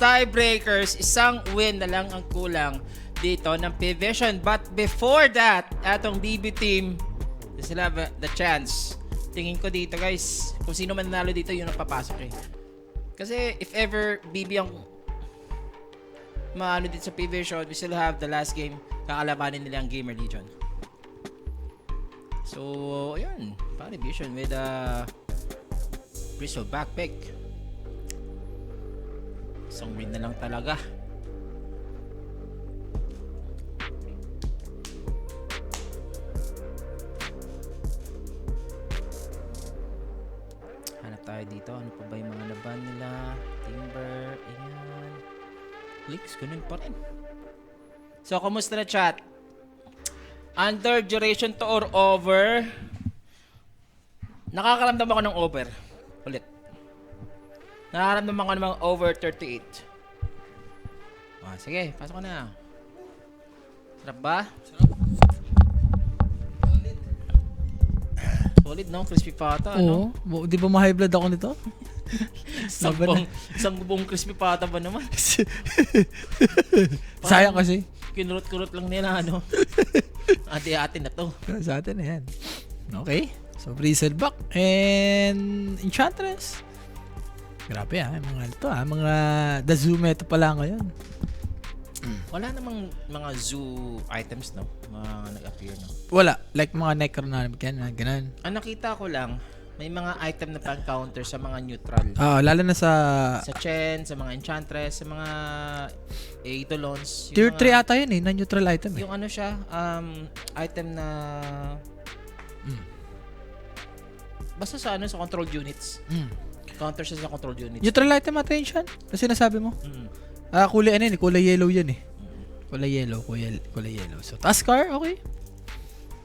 tiebreakers, isang win na lang ang kulang dito ng P-Vision. But before that, atong BB team, sila have the chance. Tingin ko dito guys, kung sino man nanalo dito, yun ang papasok eh. Kasi if ever BB ang maano dito sa P-Vision, we still have the last game. Kakalabanin nila ang Gamer Legion. So, ayun. P-Vision with Bristol backpick. Isang win na lang talaga. Hanap tayo dito. Ano pa ba yung mga laban nila? Timber. Ayan. Clicks. Ganun pa rin. So, kumusta na chat? Under duration to or over? Nakakaramdam ako ng over. Ulit. Nakakaramdam ako ng over 38. Sige, pasok ko na. Sarap ba? Solid, no? Crispy pata, no? Oo. Di ba ma-high blood ako nito? Isang buong crispy pata ba naman? Sayang kasi. Kinurot-kurot lang nila, ano? Ate-ate na to. Sa atin na yan. Okay. So, Bristleback and Enchantress. Grabe mga ito mga Dazume ito pala ngayon. Wala namang mga zoo items, no? Mga nag-appear, no? Wala. Like mga Necronomicon, ganun. Ang nakita ko lang, may mga item na pang-counter sa mga neutral. Lalo na sa Chen, sa mga Enchantress, sa mga Eidolons. Tier 3 ata yun na neutral item Yung ano siya, item na... Basta sa sa controlled units. Counter siya sa controlled units. Neutral item ata yun siya? Kasi sinasabi mo? Kulay kulay yellow yan eh. Kulay yellow. So, Tuskar, okay.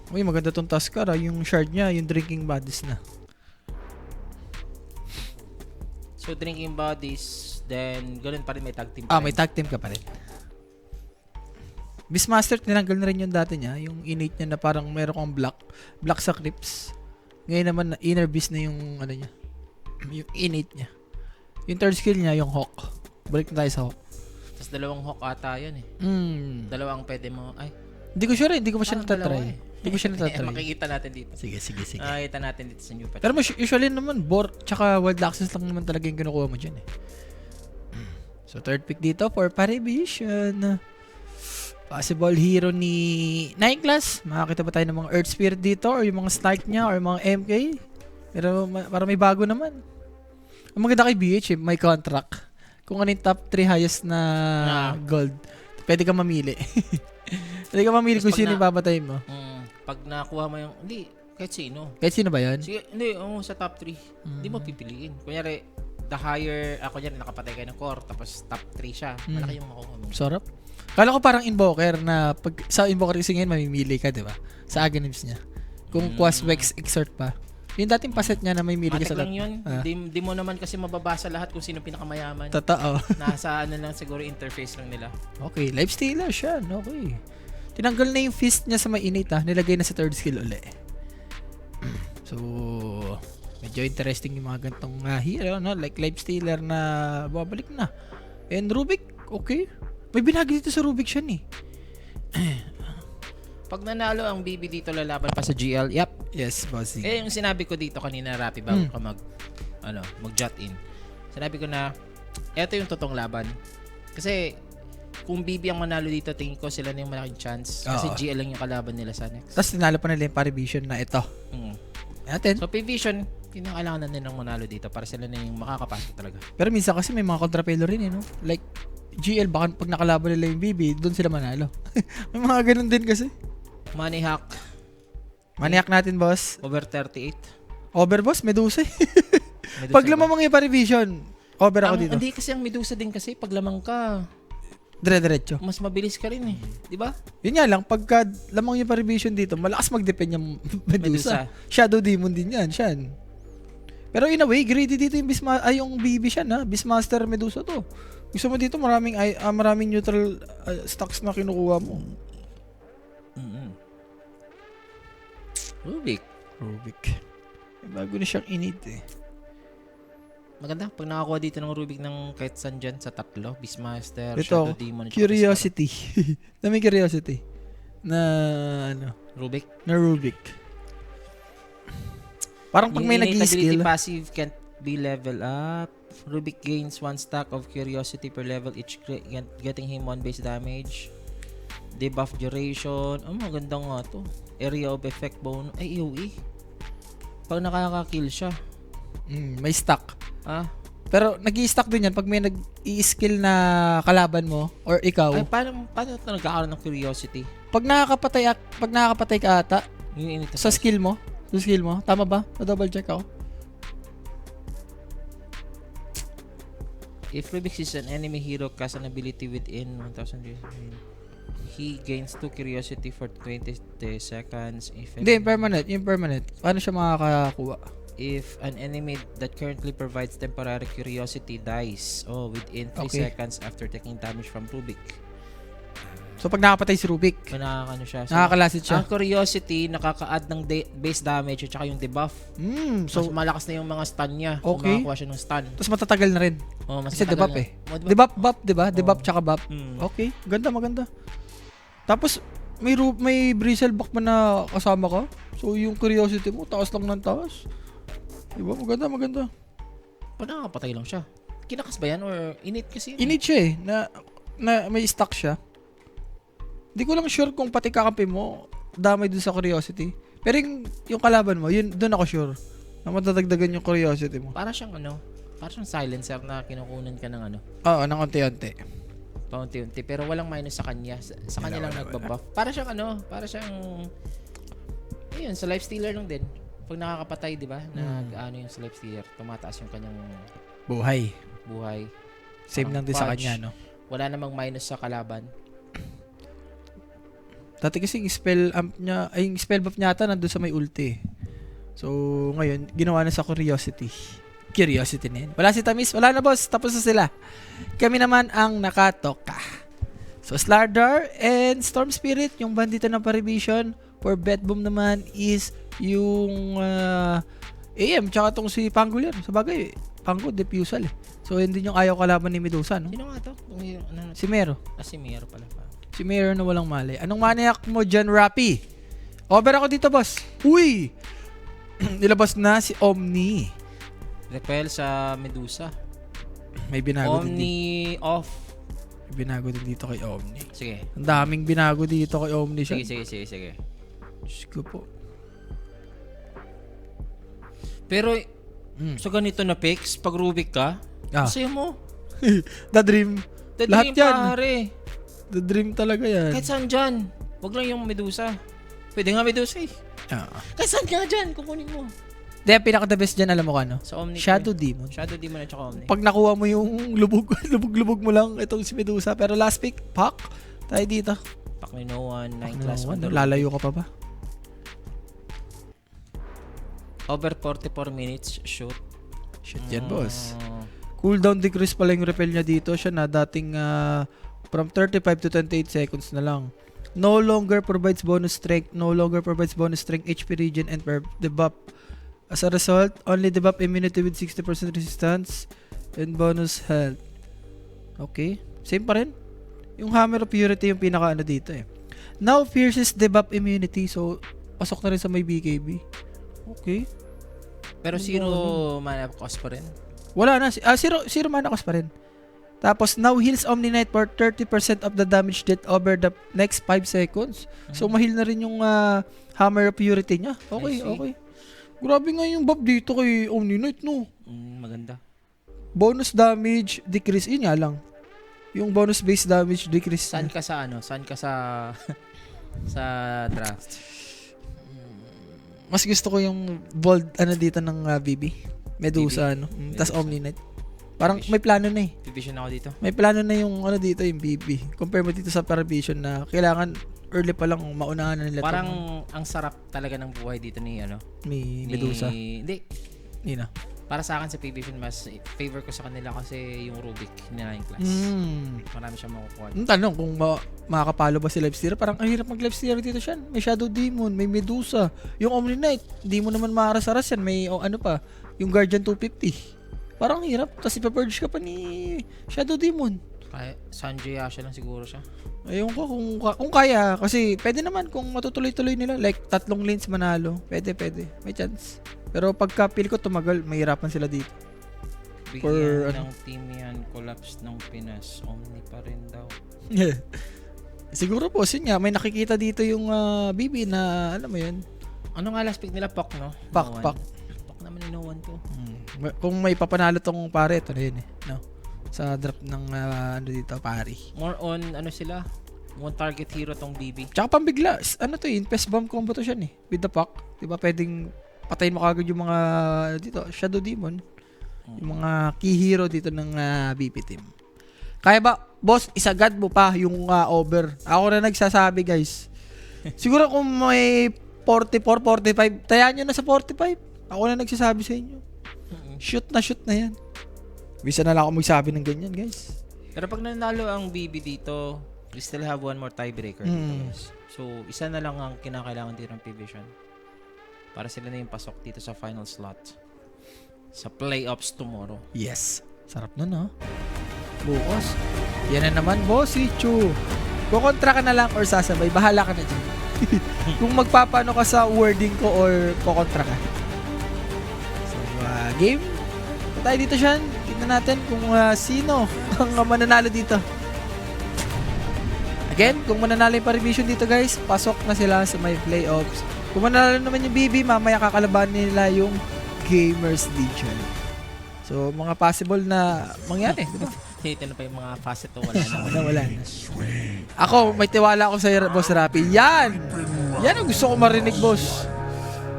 Uy, maganda tong Tuskar yung shard niya, yung drinking bodies na. So, drinking bodies, then, ganun pa rin may tag team pa rin. May tag team ka pa rin. Beastmaster, tinanggal na rin yung dati niya, yung innate niya na parang meron kang black sa clips. Ngayon naman, inner beast na yung, ano niya, yung innate niya. Yung third skill niya, yung hawk. Balik na tayo sa hawk. Tapos dalawang hawk ata yun eh. Dalawang pwede mo, Hindi ko sure, hindi ko pa siya natatry. Hindi ko siya natatry. Makikita natin dito. Sige. Makikita natin dito sa new patch. Pero usually naman, tsaka wild access lang naman talaga yung kinukuha mo dyan eh. So, third pick dito for Parivision. Possible hero ni 9 class. Makakita ba tayo ng mga Earth Spirit dito or yung mga Snark niya or mga MK? Pero para may bago naman. Ang maganda kay BH may contract. Kung ano yung top 3 highest na gold, pwede ka mamili. Pwede ka mamili kung sino yung babatay mo. Pag nakuha mo yung, hindi, kahit sino. Kahit sino ba yan? Sige, hindi, sa top 3. Hindi mo pipiliin. Kunyari, the higher, kunyari nakapatay kayo ng core, tapos top 3 siya. Malaki yung makuha mo. Sarap. Kala ko parang invoker na pag sa invoker kasi ngayon mamimili ka, di ba? Sa agonims niya. Kung Quas Wex Exert pa. Yung dating paset niya na may mili ka sa lang yun. Di mo naman kasi mababasa lahat kung sino pinakamayaman. Totoo. Nasa lang siguro interface lang nila. Okay, lifestealer siya. Okay. Tinanggal na yung fist niya sa may innate nilagay na sa third skill uli. So, medyo interesting yung mga gantong hero, no? Like lifestealer na babalik na. And Rubik, okay. May binagi dito sa Rubik siya Pag nanalo ang BB dito, lalaban pa sa GL. Yep. Yes, bossing. Yung sinabi ko dito kanina, Rapi, bago ka mag-jot in. Sinabi ko na, eto yung totoong laban. Kasi, kung BB ang manalo dito, tingin ko sila na yung malaking chance. Kasi GL lang yung kalaban nila sa next. Tapos tinalo pa nila yung Parivision na ito. Atin. So, P-Vision, yun ang kailangan na nilang manalo dito para sila na yung makakapasok talaga. Pero minsan kasi may mga kontrapelo rin no? Like, GL, baka pag nakalaban nila yung BB, doon sila manalo. May mga ganun din kasi. Money hack. Money hack natin, boss. Over 38. Over, boss? Medusa. Pag lamang mga Parivision, over ako dito. Hindi kasi ang Medusa din kasi pag lamang ka, dire-diretso. mas mabilis ka rin eh. Di ba? Yun nga lang, pagka lamang yung Parivision dito, malakas mag-depend yung Medusa. Shadow Demon din yan, siyan. Pero in a way, greedy dito yung yung BB siya na. Beastmaster Medusa to. Gusto mo dito, maraming neutral stocks na kinukuha mo. Rubik. May bago na siyang init eh. Maganda. Pag nakakuha dito ng Rubik ng kahit saan dyan sa tatlo, Beastmaster, Ito, Shadow Demon, at Curiosity. Dami curiosity. Na, ano, Star. Rubik. na Rubik. Parang pag may Innate ability nag-i-skill, passive can't be level up. Rubik gains 1 stack of Curiosity per level, each getting him 1 base damage. Debuff duration. Maganda nga to. Area of effect bonus. Ay, AoE. Pag nakaka-kill siya. may stack. Ah, Pero nag-i-stack din yan pag may nag-i-skill na kalaban mo or ikaw. ay paano ito nagkakaroon ng Curiosity? Pag nakakapatay ka ata Yung init sa skill mo, tama ba? Pa-double check ako. If Rubik sees an enemy hero cast an ability within 1,000 years, he gains 2 Curiosity for 20 seconds. Hindi, yung permanent. Paano siya makakakuha? If an enemy that currently provides temporary Curiosity dies within 3 Okay. seconds after taking damage from Rubik. So pag nakapatay si Rubik, So, nakakano siya. So, nakakalasit siya. ang Curiosity, nakaka-add ng base damage at saka yung debuff. So, So, malakas na yung mga stun niya. Okay. Kung makakuha siya ng stun. tapos matatagal na rin. Mas Kasi matagal debuff na. eh. Diba? Debuff, diba? Debuff tsaka buff. Okay, maganda. Tapos, may bristleback pa na kasama ka. So, yung curiosity mo, taas lang ng taas. Diba? Maganda. Pag nakakapatay lang siya. Kinakas ba yan or init kasi? Init siya eh, na may stock siya. Di ko lang sure kung pati kakampi mo, damay dun sa curiosity. Pero yung kalaban mo, yun, dun ako sure. Na matadagdagan yung curiosity mo. Para siyang silencer na kinukunan ka ng Oo, ng unti-unti. paunti-unti. Pero walang minus sa kanya. Sa kanya lang nagbabuff. Para siyang ayun, sa life stealer lang din. Pag nakakapatay, di ba? Yung sa life stealer, tumataas yung kanyang Buhay. buhay. Same Parang lang din sa punch. kanya, no? Wala namang minus sa kalaban. Dati kasi yung spell amp niya, ay yung spell buff niya ata nandun sa may ulti. So, ngayon, ginawa na sa curiosity. Curiosity na yun. Wala si Tamis. Wala na, boss. Tapos na sila. Kami naman ang nakatoka. So, Slardar and Storm Spirit, yung bandito ng Paribition. For Bet Boom naman is yung AM, tsaka tong si Pangolier. Sa bagay, Pango, Diffusal eh. So, yun din yung ayaw kalaban ni Medusa, no? Sino nga to? Si Mero. Si Miro pala. Si Mayor na walang mali. Anong maniac mo dyan, Rappi? Over ako dito, boss. Uy! Nilabas na si Omni. Repel sa Medusa. May binago din dito. Omni off. May binago din dito kay Omni. Sige. Ang daming binago dito kay Omni siya. Sige. Diyos ko po. Pero, sa ganito na picks, pag Rubik ka, masaya mo. The Dream. The Lahat dream, yan. pare. The Dream talaga yan. Kahit saan dyan. Huwag lang yung Medusa. Pwede nga Medusa eh. Kahit saan nga dyan, kukunin mo. Dahil pinaka-the best dyan, alam mo ka, no? Sa Omni. Shadow Demon. Shadow Demon at saka Omni. Pag nakuha mo yung lubog mo lang itong si Medusa. Pero last pick, pak. Tayo dito. Pak ni No One, 9 class Ano, on the lalayo ka pa ba? Over 44 minutes, shoot. Shit yan, boss. Cooldown decrease pala yung repel niya dito. Siya na dating from 35 to 28 seconds na lang. No longer provides bonus strength, HP regen, and debuff. As a result, only debuff immunity with 60% resistance and bonus health. Okay. Same pa rin. Yung Hammer of Purity yung pinaka dito eh. Now pierces debuff immunity. So, pasok na rin sa may BKB. Okay. Pero zero mana cost pa rin. Wala na. Zero mana cost pa rin. Tapos, now heals Omni Knight for 30% of the damage dealt over the next 5 seconds. So, mahil na rin yung Hammer of Purity niya. Okay. Grabe nga yung buff dito kay Omni Knight, no? Maganda. Bonus damage decrease. Yun nga lang. Yung bonus base damage decrease. Saan ka sa Saan ka sa sa draft? Mas gusto ko yung bold dito ng BB. Medusa, tas Omni Knight. Parang may plano na eh. Division ako dito. May plano na yung dito, yung BB. Compare mo dito sa Paravision na kailangan early pa lang maunahan na nila. Parang ang sarap talaga ng buhay dito ni ni Medusa. Hindi. Nina. Para sa akin sa P-Vision, mas favor ko sa kanila kasi yung Rubik na 9 class. Marami siyang makukuha. Ang tanong kung makakapalo ba si Lifestealer. Parang ang hirap mag-Lifestealer dito siya. May Shadow Demon, may Medusa. Yung Omni Knight, hindi mo naman maaras-aras yan. May yung Guardian 250. Parang hirap. Tapos ipapurge ka pa ni Shadow Demon. Kaya Sanjay Yasha lang siguro siya. Ayun ko kung kaya. Kasi pwede naman kung matutuloy-tuloy nila. Like, 3 lanes manalo. Pwede. May chance. Pero pagka feel ko tumagal, mahirapan sila dito. Bigyan ng team yan, collapse ng Pinas. Omni pa rin daw. Siguro po, yun nga. May nakikita dito yung BB na, alam mo yun. Ano nga last pick nila? Pak, no? Pak. Pak naman ni No One to. Kung may papanalo tong pare, ito na yun eh. No? Sa drop ng ano dito, pari. More on, ano sila? One target hero tong BB. Tsaka pambigla, ano to yun, Pest Bomb combo to siya eh. With the pack. Diba pwedeng patayin mo kagad yung mga dito, Shadow Demon. Yung mga key hero dito ng BP team. Kaya ba, boss, isagad mo pa yung over? Ako na nagsasabi, guys. Siguro kung may 44, 45, tayaan nyo na sa 45. Ako na nagsasabi sa inyo. Shoot na yan. Bisa na lang ako magsabi ng ganyan, guys. Pero pag nanalo ang BB dito, we still have one more tiebreaker dito, guys. So, isa na lang ang kinakailangan dito ng P-Vision. Para sila na yung pasok dito sa final slot. Sa playoffs tomorrow. Yes. Sarap nun, ha? Bukas. Yan na naman, boss, si Chu. Kukontra ka na lang or sasabay. Bahala ka na dyan. Kung magpapano ka sa wording ko or kukontra ka. So, game. Tayo dito, Sean. Tignan natin kung sino ang mananalo dito. Again, kung mananalo yung Parivision dito, guys, pasok na sila sa may playoffs. Kung mananalo naman yung BB, mamaya kakalaban nila yung Gamers Legion. So, mga possible na mangyari, di ba? Ito na pa yung mga facet to, wala na. Wala na. Ako, may tiwala ako sa Boss Rapi. Yan! Yan ang gusto ko marinig, boss.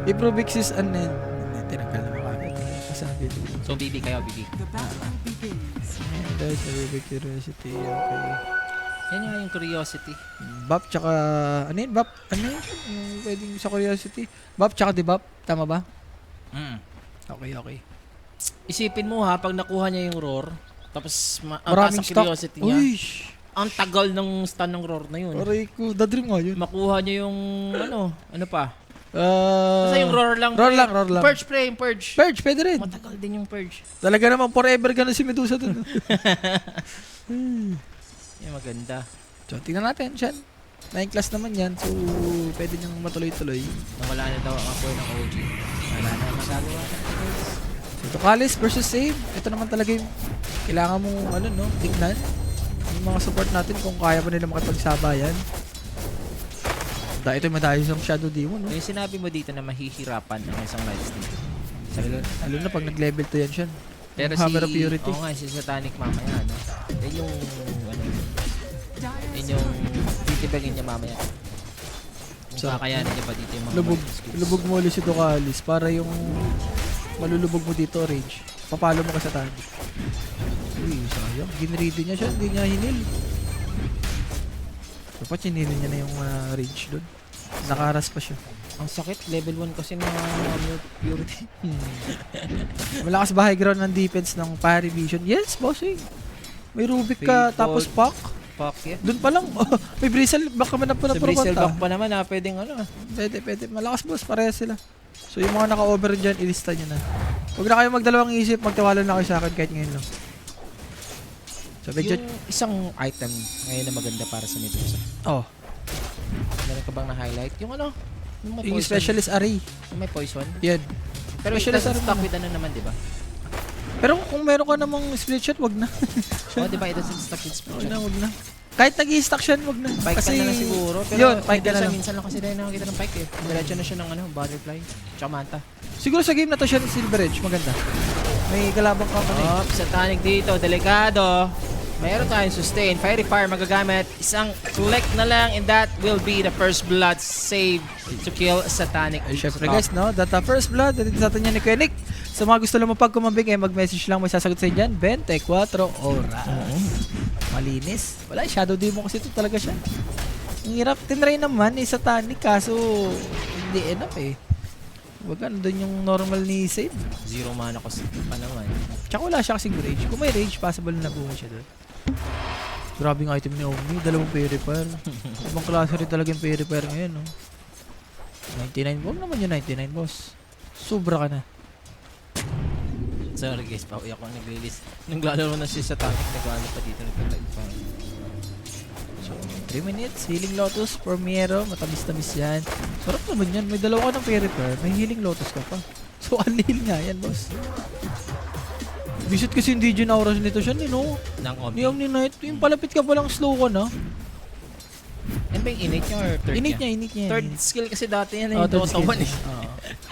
Iprobixis and then, tinanggal na makakit. Kasabi dito. So, BB kayo, BB. And guys, Rubik Curiosity. Okay. Yan nga yung curiosity. Bap, tsaka, ano yun? Bap, ano yun? Yung pwedeng sa Curiosity. Bap, tsaka debap. Tama ba? Okay. Isipin mo ha, pag nakuha niya yung roar, tapos ang taas Maraming ang stock. curiosity niya, Uy! ang tagal ng stun ng roar na yun. Aray ko, dadream nga yun. Makuha niya yung, ano pa? Basta yung roar lang. Roar lang. Purge pre, yung purge. Purge, pwede rin. Matagal din yung purge. Talaga naman, forever ganun si Medusa dun. Yung maganda. So, tingnan natin, Sean. 9 class naman yan, so pwede niyang matuloy-tuloy. Nawala na daw ang apoy ng OG. Wala na magagawa. So, Tucalis versus Save. Ito naman talaga yung kailangan mong, tingnan. Yung mga support natin kung kaya ba nila makipagsabayan. Ito yung madayos ng Shadow Demon, no? Yung sinabi mo dito na mahihirapan ang isang Lightning. Lalo na pag nag-level to yan, Sean. Pero Hammer of Purity. Oo nga, si Satanic mamaya, no? Yan yung, yan yung titibagin niya mamaya. So, kakayanin niya ba dito yung mga skills? lubog mo ulit si Tucalis para yung malulubog mo dito, Rage. Papalo mo ka sa tag. Uy, sayang. Ginready niya siya, hindi niya hinil. Dapat hinilin niya na yung Rage doon. Nakaras pa siya. Ang sakit, level 1 kasi ng Purity. Malakas ba high ground ng defense ng Parivision? Yes, bossing. May Rubik ka, Fade tapos ball. Pack. Fuck yeah. Doon pa lang, may Bristle back naman na po na Sa Bristleback probanta. pa naman pwedeng Pwede. Malakas boss, parehas sila. So yung mga naka-over dyan, ilista nyo na. Huwag na kayo magdalawang isip, magtiwala na kayo sa akin kahit ngayon lang. So medyo... Yung isang item ngayon na maganda para sa Medusa. Oh, Meron ka bang na-highlight? Yung ano? Yung may yung poison. specialist array. Yung may poison. Yan. Pero it Specialist doesn't array stop naman. with ano naman, di ba? Pero kung meron ka namang split shot, wag na. Oo, di ba? It doesn't stop with Wag speed. na, wag na. Kahit nag-i-stack siya, wag na. Pike ka na lang siguro. Pero yun, pike ka na lang. minsan lang kasi dahil nakakita ng pike eh. Diretso na siya ng butterfly. Tsaka manta. Siguro sa game na to siya ng Silver Edge, maganda. May kalabang ka pa Oh, Satanic dito. Delikado. Mayroon tayong sustain. Fiery Fire magagamit. Isang click na lang and that will be the first blood save to kill Satanic. Ay, syempre guys, no? That first blood, dito sa atin yan ni Quenic. Sa mga gusto lang mapagkumambing, mag-message lang, may sasagot sa inyo dyan. 24 oras. Malinis. Wala, Shadow Demon kasi ito talaga siya. Ang hirap. Tinry naman, Satanic, kaso hindi enough eh. Baga, doon yung normal ni Save. Zero mana ko pa naman. Tsaka wala siya kasing rage. Kung may rage, possible na nabuhay siya doon. Grabe yung item ni Omni. Dalawang Purifier. Ibang klase rin talaga yung Purifier ngayon, no? 99. Huwag naman yung 99, boss. Sobra ka na. So Sorry guys, pauwi ako naglilis. Naglalaro na siya sa tank, naglalaro pa dito, nagtatag pa. So, 3 minutes. Healing Lotus for Miero. Matamis-tamis yan. Sarap naman yan. May dalawa ka ng Periper. May Healing Lotus ka pa. So, unheal nga yan, boss. Visit kasi hindi dyan auras nito siya, no? Nang Omni. Ni Omni Knight. Yung palapit ka palang slow ka na. Yan ba yung innate niya or third Init niya? niya, init niya. Third skill kasi dati yan, Oh, yung Dota 1 eh. Oo.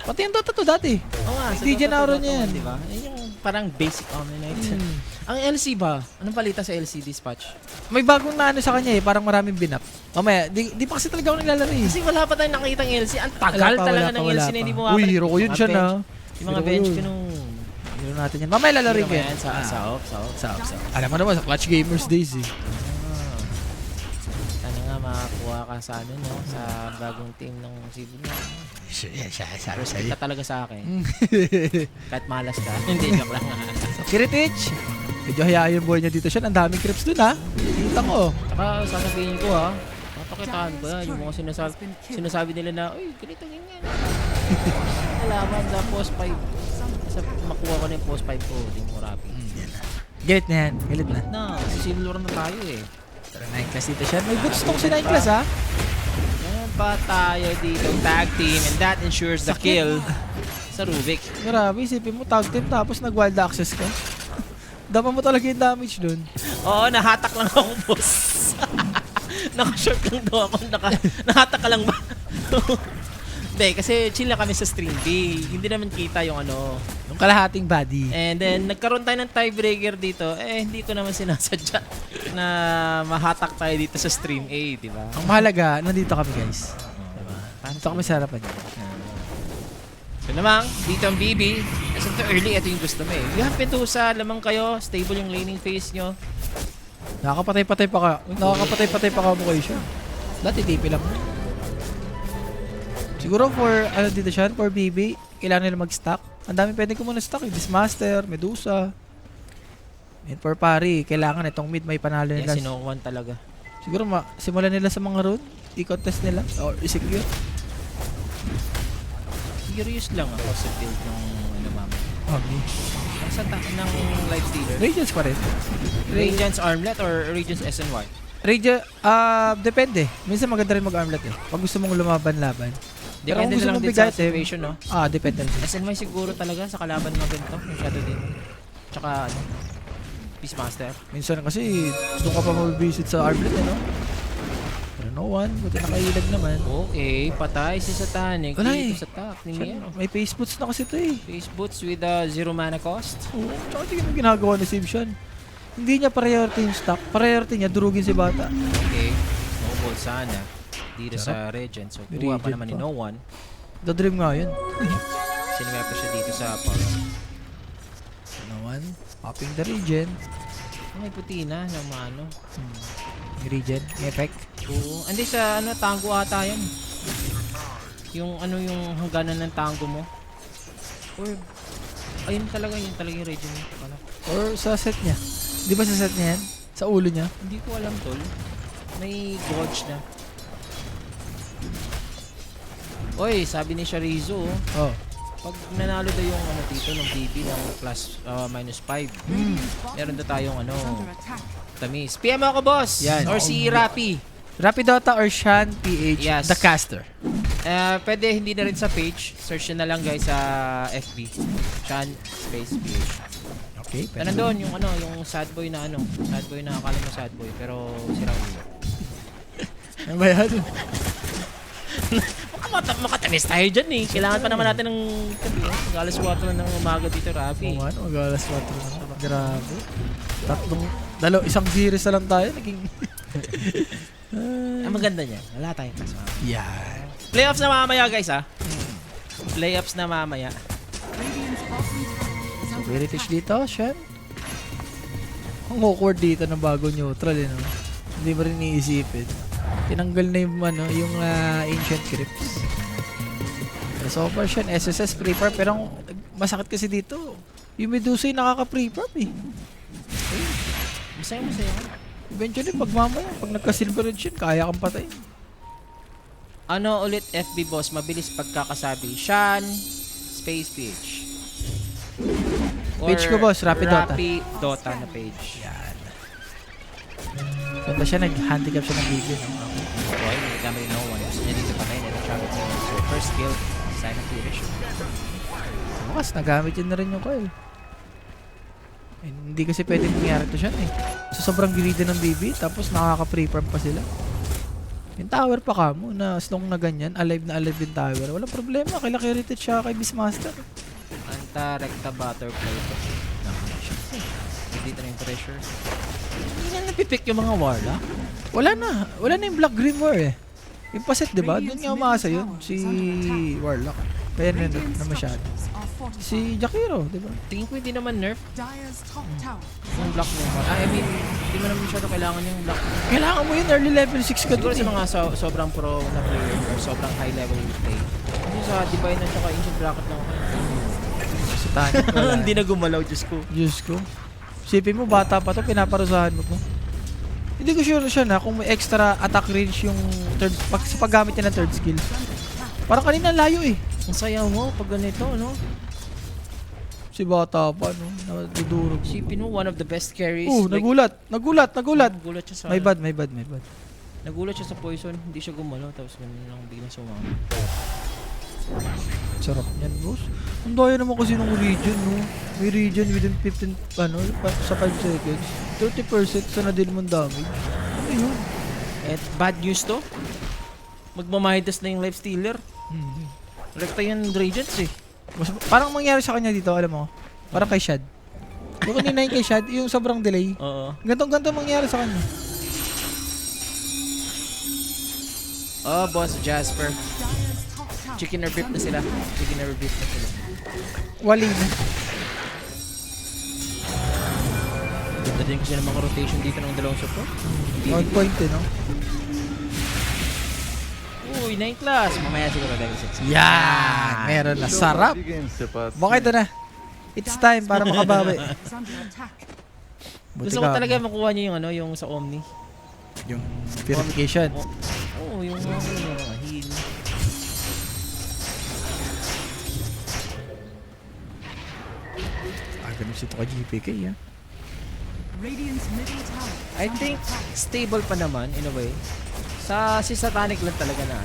Pati yung Dota 2 dati. Oo nga, sa Hindi dyan Dota aura 2, niya yan. Diba? Yan yung parang basic Omni Knight. Hmm. Ang LC ba? Anong palita sa LC dispatch? May bagong na ano sa kanya eh. Parang maraming binap. Mamaya, di pa kasi talaga ako naglalaro eh. Kasi wala pa tayong nakikita ng LC. Ang tagal Wala pa, talaga wala ng pa, LC wala na hindi pa. mo Uy, hero ko yun siya na. Yung mga Hero ko bench yun. ko nung... Hero natin yan. Mamaya lalaroin ko Hero yan. yan sa off. Sa. Alam mo naman, sa Clutch Gamers Days eh. Sana nga makakuha ka sa ano no, sa bagong team ng Cebu na. Siya. Respect ka talaga sa akin. Kahit malas ka. Hindi, joke lang. Kiritich! Medyo hayaan yung boy niya dito siya. Ang daming creeps dun ha. Kita ko. Saka sasabihin ko ha, papakitaan ko yan. Yung mga sinasabi nila na, uy, ganito ganyan. Alaman sa post 5. Sa makuha ko na yung post 5 ko, hindi mo rapi. Galit na yan. Galit na. No, silver na tayo eh. Pero 9 class dito siya. May good stock si 9 class ha. Meron pa tayo dito tag team and that ensures the kill sa Rubik. Grabe, isipin mo tag team tapos nag-wild access ka. Dama mo talaga yung damage dun. Oo, nahatak lang ako, boss. Naka-short lang daw ako. Nahatak ka lang ba? Hindi, kasi chill na kami sa stream B. Hindi naman kita yung ano. Yung kalahating body. And then, nagkaroon tayo ng tiebreaker dito. Hindi ko naman sinasadya na mahatak tayo dito sa stream A, di ba? Ang mahalaga, nandito kami guys. Diba? Nandito kami sa harapan niya. So namang, dito ang BB. As ito early, ito yung gusto mo eh. You have to sa lamang kayo, stable yung laning phase nyo. Nakakapatay-patay pa ka mo kayo siya. Dati TP lang. Siguro for, ano dito siya, for BB, kailangan nila mag-stack. Ang dami pwede ko muna stack, Dismaster, Medusa. And for pari, kailangan itong mid may panalo nila. Yes, sinukuhan talaga. Siguro simulan nila sa mga rune, i-contest nila, or i-secure. Curious lang ako sa build ng ano mama. Okay. Sa ng life stealer. Radiance pa rin. Radiance Armlet or Radiance SNY? Depende. Minsan maganda rin mag-armlet eh. Pag gusto mong lumaban-laban. Pero kung Depende gusto na lang mong din sa bigay item, situation, no? depende rin. SNY siguro talaga sa kalaban ng ganito, yung Shadow Demon. Tsaka ano, Beastmaster. Minsan kasi doon ka pa mag-visit sa armlet eh, no? Pero no one. Buti nakailag naman. Okay, patay si Satanic Wala dito eh. sa top ni Miero. May face boots na kasi ito eh. Face boots with 0 mana cost. Oo. Tsaka tingnan mo ginagawa ni Simshan. Hindi niya priority yung stock. Priority niya, durugin si bata. Okay, snowball sana dito sa Regent. So, kuha pa Regent naman ni pa. No One. The dream nga yun. Sinimaya pa siya dito sa power. No one. Popping the regen. May puti na ng ano. May regen. May effect. Oo. Andi sa ano, tango ata yan. Yung ano yung hangganan ng tango mo. Or, ayun talaga yung Regent niya. Pala. Or sa set niya. Di ba sa set niya yan? Sa ulo niya? Hindi ko alam tol. May gauge na. Oy, sabi ni Sharizo, Oh. pag nanalo daw yung ano dito ng BB ng plus -5, meron daw tayong ano, tamis. PM ako, boss! Yan. Or si Rappi. Rapidota or Shan PH, Yes. the caster. Pwede hindi na rin sa page. Search nyo na lang guys sa FB. Shan space PH. Okay. Ano doon yung ano, yung sad boy na ano, sad boy na akala mo sad boy pero sira ulo. Ano ba yan? Makatamis tayo dyan eh. Kailangan pa naman natin ng gabi. Mag-alas 4 na ng umaga dito, Rappi. Oo nga, mag-alas 4 na. Grabe. Isang series na lang tayo. Naging... Ang maganda niya, wala tayong kasama. Yan. Playoffs na mamaya guys ha. Playoffs na mamaya. So, British dito, Shan. Ang awkward dito ng bago neutral, eh, no? Hindi mo rin iisipin. Tinanggal na yung, ano, yung ancient crypts. Pero so far, Shan, SSS pre-farm. Pero ang masakit kasi dito, yung Medusa yung nakaka-pre-farm, eh. Masaya. Eventually, pag mamaya, pag nagka-silver edge yun, kaya kang patay. Ano ulit FB boss, mabilis pagkakasabi. Shan, space PH. Page ko, boss. Rapid Dota. Rapid Dota na page. Yan. Ganda siya, nag-handicap siya ng video. No? Boy, gamit no one. Gusto niya dito patay na traffic niya. So, first kill, sign of finish. Sa wakas, nagamit yun na rin yung coil. Eh, hindi kasi pwede mangyari to siya eh. So, sobrang greedy ng BB, tapos nakaka-pre-farm pa sila. Yung tower pa kamo, na as long na ganyan, alive na alive yung tower. Walang problema, kay Lucky Heritage siya kay Beastmaster. Anta-recta butterfly to. Dito na yung pressure. Hindi na napipick yung mga warlock. Wala na yung Black Grimoire eh. Yung paset, diba? Doon nga umaasa yun, si Warlock. Kaya na masyado. Si Jakiro, diba? Tingin ko hindi naman nerf yung block mo. I mean, hindi mo naman masyado kailangan yung block. Kailangan mo yun, early level 6 ka Siguro doon sa mga sobrang pro na player or sobrang high level play. Kasi sa Divine at saka Ancient Bracket lang ako. Sa Tanya. Hindi na gumalaw, Diyos ko. Diyos ko. Sipin mo, bata pa to, pinaparusahan mo to. Hindi ko sure siya na kung may extra attack range yung sa paggamit niya ng third skill. Parang kanina layo eh. Ang sayaw mo pag ganito, no? Si bata pa, no? Nadudurog. Sipin mo, one of the best carries. Nagulat. Nagulat siya sa... My bad. Nagulat siya sa poison, hindi siya gumalaw, tapos ganun lang biglang sumama. Sarap niyan, boss. Ang daya naman kasi ng region, no? May region within 15, sa 5 seconds. 30% sa nadil mong damage. Ano yun? At bad news to. Magmamahidas na yung life stealer. Rekta yan Radiance eh. Parang mangyari sa kanya dito, alam mo? Parang kay Shad. Yung kanina yung kay Shad, yung sobrang delay. Oo. Gantong-ganto mangyari sa kanya. Oh, boss Jasper. Chicken or beef na sila. Wali na. Ganda din kasi ng mga rotation dito ng dalawang shot ko. On point eh, no? Uy, 9 class. Mamaya siguro level 6. Yan! Meron na. Sarap! Baka ito na. It's time para makabawi. Gusto ko talaga makuha niyo yung yung sa Omni. Yung purification. Oo, yung mga heal. Ganun si Toka GPK, ha? I think stable pa naman in a way. Si Satanic lang talaga na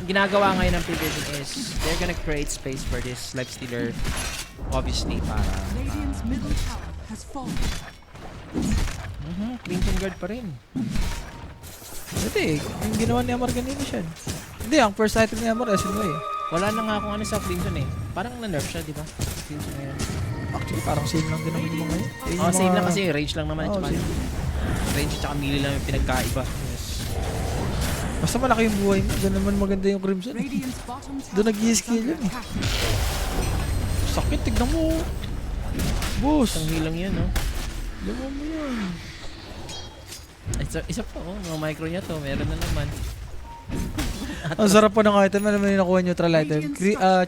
ginagawa ngayon ng PvP is they're gonna create space for this life stealer obviously para Crimson Guard pa rin. Ito eh, yung ginawa ni Amar ganito siya. Hindi, ang first item ni Amar, SNY eh. Wala na nga kung ano sa Crimson eh. Parang na-nerf siya, di ba? Crimson ngayon. Actually, parang same lang din naman yung mga yun. Same lang kasi range lang naman. Oh, Range at saka melee lang yung pinagkaiba. Yes. Basta malaki yung buhay mo, doon naman maganda yung Crimson. Doon nag-i-skill yun eh. Sakit, tignan mo. Boss. Isang hilang yun, no? Tignan mo yan. Isa pa, mga micro niya to. Meron na naman. Ang sarap po ng item. Alam mo yung nakuha neutral item.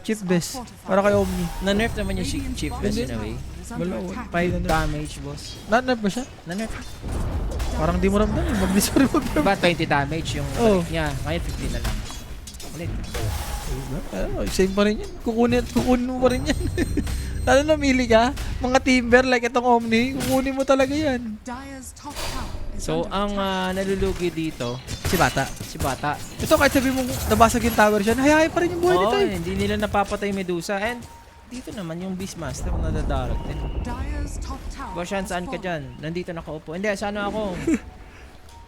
Chip best. Para kay Omni. Na-nerf naman yung chip best in a way. Wala. 5 damage, boss. Na-nerf ba siya? Na-nerf. Parang di mo ramdam eh. Mag-diss pa rin mag-nerf. Diba 20 damage yung balik niya. Ngayon 15 na lang. Ulit. Same pa rin yan. Kukunin mo pa rin yan. Lalo namili ka, mga timber like itong Omni, kukunin mo talaga yan. So, ang nalulugi dito, Si Bata. Ito kahit sabi mong nabasag yung tower siya, hayay pa rin yung buhay nito eh. hindi nila napapatay Medusa. And dito naman yung Beastmaster na nadadarag din. Boshan, saan ka dyan? Nandito nakaupo. Hindi, sana ako.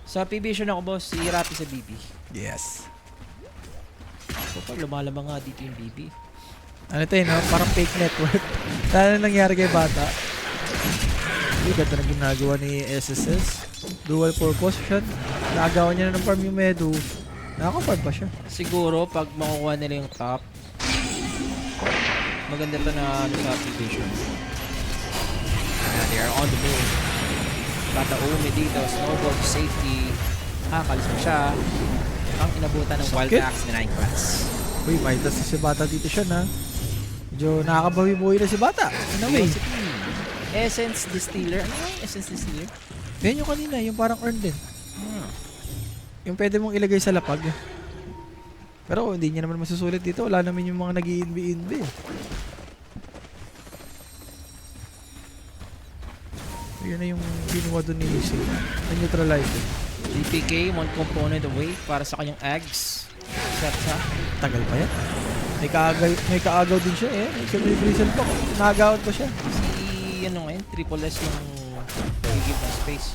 Sa PB ako, boss. Si Rapi sa BB. Yes. So, pag lumalabang nga dito yung BB. Ano ito no? Parang fake network. Ano nangyari kay Bata? Hindi, ganda na ginagawa ni SSS. Dual purpose siya. Nagawa niya na ng farm yung Medu. Nakaka-farm pa siya. Siguro, pag makukuha nila yung top, maganda to na sa application. They are on the move. Bata Umi dito, snowball to safety. Kalis mo siya. Ang inabutan ng Wild Axe ni 9 class. Uy, Midas si Bata dito siya na. Medyo nakakabawi-buhay na si Bata. In a way. Essence Distiller. Ano yung Essence Distiller? Yan yung kanina, yung parang earn din. Yung pwede mong ilagay sa lapag. Pero hindi niya naman masusulit dito. Wala naman yung mga nag-i-inb-inb. Yun na yung ginawa doon ni Easy. Na-neutralize it. GPK, one component away para sa kanyang eggs. Set sa. Tagal pa yan. May kaagaw din siya eh. May bristle pa. Nagawad pa siya. Si, ano ngayon, triple S yung gigil ng space.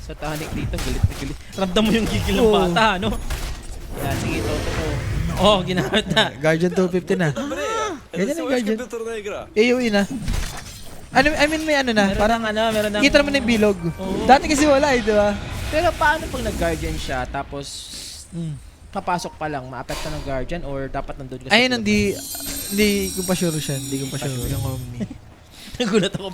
Sa tahanik dito, galit na galit. Ramdam mo yung gigil ng Oo. bata, no? Yan, sige, Toto ko. Oh, ginamit na. Guardian 250 na. Ganyan ang Guardian. AOE na. Ano, I mean may ano na. Meron Parang ng ano, meron ng... kita naman yung bilog. Oo. Dati kasi wala eh, di ba? Pero paano pag nag-guardian siya, tapos papasok pa lang, ma-apekto ng guardian or dapat nandun ka sa Ayun, bilog? hindi ko pa sure siya. Hindi ko pa sure yung Omni. Nagulat ako,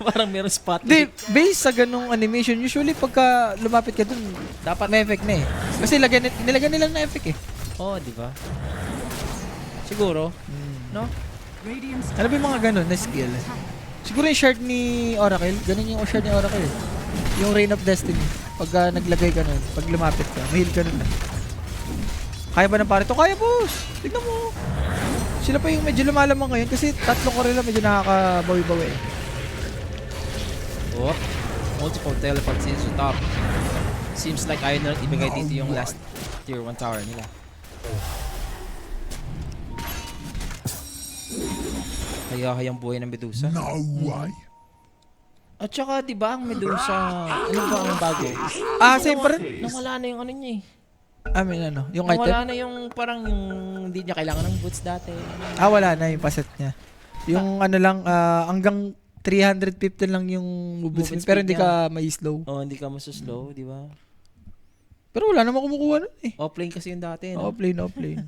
parang meron spot. Hindi, based sa ganung animation, usually pagka lumapit ka dun, dapat may effect na eh. Kasi nilagyan nila na effect eh. Oo, di ba? Siguro, no? Ano ba yung mga ganun na skill? Siguro yung shard ni Oracle, ganun yung shard ni Oracle eh. Yung Reign of Destiny. Pagka naglagay ka nun, pag lumapit ka, mahil ka nun na. Kaya ba ng pare to? Kaya boss! Tignan mo! Sila pa yung medyo lumalamang ngayon kasi tatlong Corella medyo nakakabawi-bawi eh. Oh, multiple teleports into the top. Seems like ayaw na ibigay dito yung last tier 1 tower nila. Kaya-kayang buhay ng Medusa. At saka, di ba, ang Medusa, ano ba ang bago? Same pa rin. Nawala na yung ano niya eh. I mean ano, yung Nawala item? na yung parang yung hindi niya kailangan ng boots dati. Wala na yung paset niya. Yung ano lang, hanggang 350 lang yung movement speed, pero hindi ka may slow. Oh, hindi ka masuslow, di ba? Pero wala naman kumukuha nun eh. Offlane kasi yung dati, no? Offlane.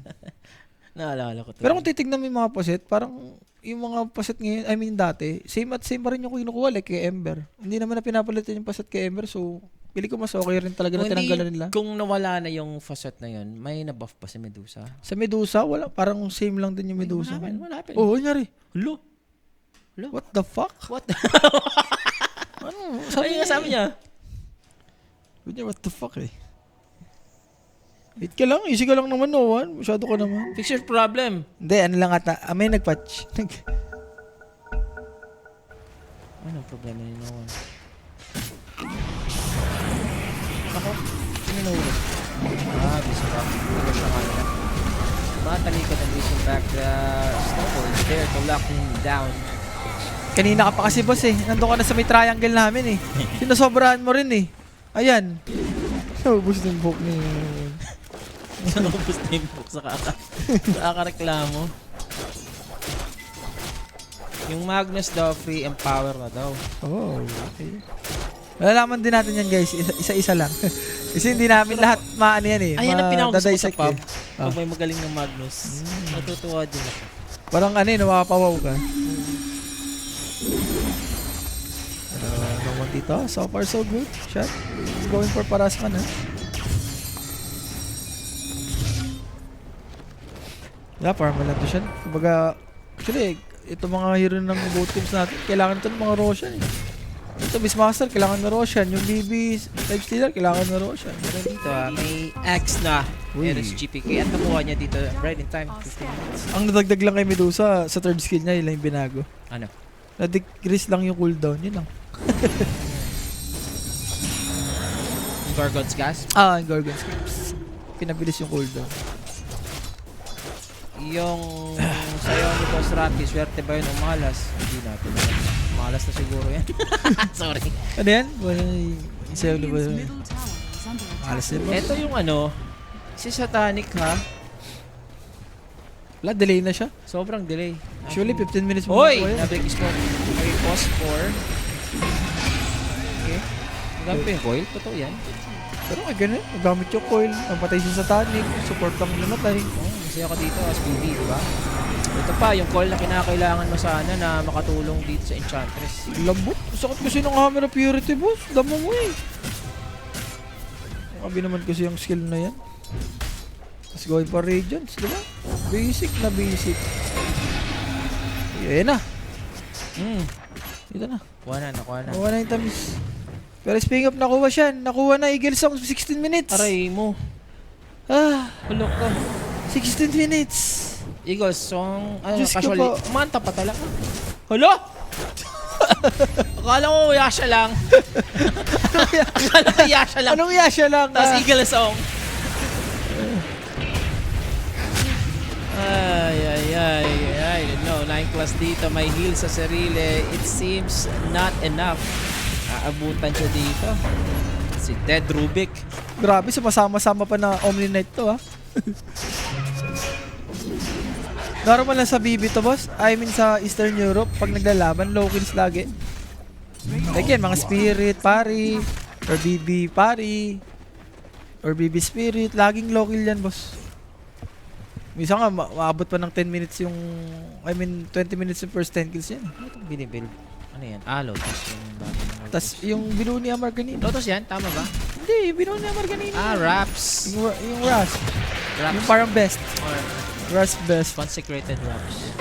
Naalala ko to. Pero kung titignan mo yung mga paset, parang yung mga paset ngayon, I mean dati, same pa rin yung kinukuha like kay Ember. Hindi naman na pinapalitan yung paset kay Ember, so pili ko mas okay rin talaga na tinanggalan nila. Kung nawala na yung facet na yun, may na-buff pa si Medusa? Sa Medusa, wala. Parang same lang din yung Medusa. What happened? Oo, nyari. Hello? What the fuck? What? Ano? Sabi nga sabi niya. What the fuck eh. Wait ka lang, easy ka lang naman, Noan. Masyado ka naman. Fix your problem. Hindi, ano lang ata. May nag-patch. Ano ang problema ni Noan? Ako, sino nahulog? Busy pa. Nahulog siya kanina. Matalikod ang Vision back. The snowball is there to lock him down. Kanina ka pa kasi boss eh. Nandun ka na sa may triangle namin eh. Sinasobrahan mo rin eh. Ayan. Naubos na yung book ni... Naubos na yung book sa kakareklamo. Yung Magnus daw, free and power na daw. Oh, okay. Malalaman din natin yan guys. Isa-isa lang. Kasi hindi namin lahat maano yan eh. Ayan ang pinakagusto ko sa Madadissect pub. eh. Pag may magaling ng Magnus. Natutuwa din ako. Parang ano eh, nawapawaw ka. Naman dito. So far so good. Shot. He's going for Parasman ha. Yeah, parang lang to siya. Kumbaga, actually, ito mga hero ng both teams natin, kailangan ito ng mga Roshan eh. Ito, Beastmaster, kailangan na Roshan. Yung BB, Life Stealer, kailangan na Roshan. Pero dito may Axe na. Meron si GPK at nakuha niya dito right in time. 15 minutes. Ang nadagdag lang kay Medusa, sa third skill niya, yun lang yung binago. Ano? Na-decrease lang yung cooldown, yun lang. Gorgon's Gas? Yung Gorgon Scripts. Pinabilis yung cooldown. Yung sayo ni Boss Rocky, swerte ba yun o malas? Hindi natin alam. Malas na siguro yan. Sorry. Ano yan? Isayaw na ba yun? Malas din ba? Ito yung ano, si Satanic ha. Wala, delay na siya. Sobrang delay. Usually 15 minutes mo Hoy! makuha yan. Nabig is may pause for. Okay. Magamit pa yung coil? Totoo yan. Pero ganun, magamit yung coil. Napatay si Satanic. Support lang namatay. Masaya ako dito as BB, di ba? Ito pa, yung call na kinakailangan mo sana na makatulong dito sa Enchantress. Lambot. Sakit kasi ng Hammer of Purity, boss. Damo mo eh. Mabi naman kasi yung skill na yan. Let's go for Radiance, di ba? Basic na basic. Yan na. Dito na. Nakuha na. Nakuha na yung tamis. Pero speaking of nakuha siya, nakuha na Eagle Song 16 minutes. Aray mo. Hulok ka. 16 minutes. Eagles, song, Diyos ko casually, po. umanta pa talaga. Hala! Akala ko Yasha lang. Akala ko Yasha lang. Anong Yasha lang? Tapos Eagle Song. Ay. No, 9 class dito. May heal sa sarili. It seems not enough. Aabutan siya dito. Si Ted Rubik. Grabe, sumasama-sama pa na Omni Knight to, ha? Normal lang sa BB to, boss. I mean, sa Eastern Europe, pag naglalaban, low kills lagi. Like yan, mga Spirit, Pari, or BB Pari, or BB Spirit, laging low kill yan, boss. Minsan nga, maabot pa ng 10 minutes yung, 20 minutes yung first 10 kills yan. Ano itong binibuild? Ano yan? Lotus. Yung Tapos, yung binuo ni Amar kanina. Lotus yan? Tama ba? Hindi, binuo ni Amar kanina. Raps. Yung Rust. Raps. Yung parang best. Or Rust best. consecrated Raps.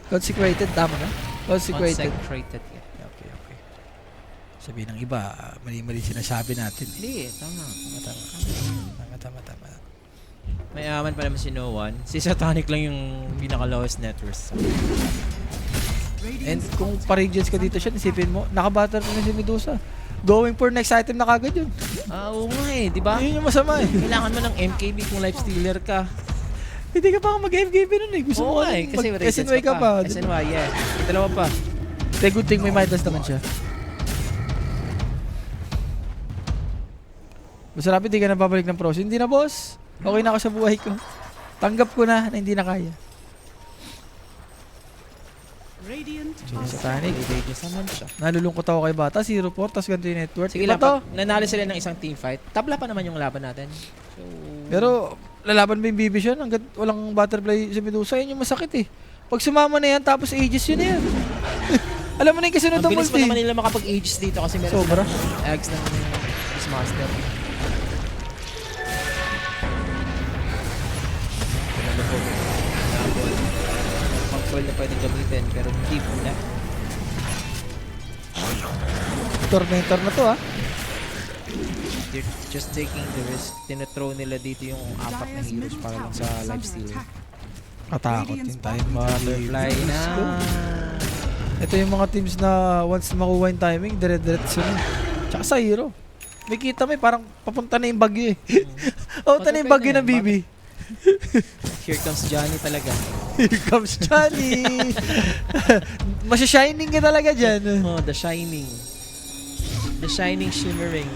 Consecrated, tama na? Consecrated. Consecrated. Okay. Sabihin ng iba, mali-mali sinasabi natin. Hindi, tama. Tama. Mayaman pa naman si No One. Si Satanic lang yung pinaka-lowest net worth. And kung pa-regions ka dito siya, isipin mo, nakabatter na si Medusa. Going for next item na kagad yun. Oo nga eh, di ba? Yun yung masama eh. Kailangan mo ng MKB kung life stealer ka. Hindi ka pa mag-MKB nun eh. Gusto mo eh, kasi SNY ka pa. SNY, yeah. Dalawa pa. Pero good thing may Midas naman siya. Masarap hindi ka na babalik ng pros. Hindi na, boss. Okay na ako sa buhay ko. Tanggap ko na hindi na kaya. Satanic. Radius naman siya. Nalulungkot ako kay Bata. 0-4, tapos ganito yung network. Sige lang, pag nanalo sila ng isang team fight, tabla pa naman yung laban natin. So, pero lalaban ba yung Bibision hanggat walang butterfly si Medusa? Yun yung masakit eh. Pag sumama na yan, tapos Aegis yun na yan. Alam mo na yung kasunod ang ng bilis pa multi. naman nila makapag-ages dito kasi meron Sobra. silang eggs ng Beastmaster. Pang-foil na pwedeng gamitin pero hindi muna. Tormentor na to ah. They're just taking the risk. Tinathrow nila dito yung 4 na heroes para lang sa lifestealer. Katakot yung time Butterfly na. Ito yung mga teams na once makuha yung timing, dire-diretso na. Tsaka sa hero. May kita mo eh, parang papunta na yung bagyo eh. Papunta na yung bagyo ng BB. Here comes Johnny talaga. Here comes Johnny. Masya-shining ka talaga dyan. Oh, the shining. The shining shimmering.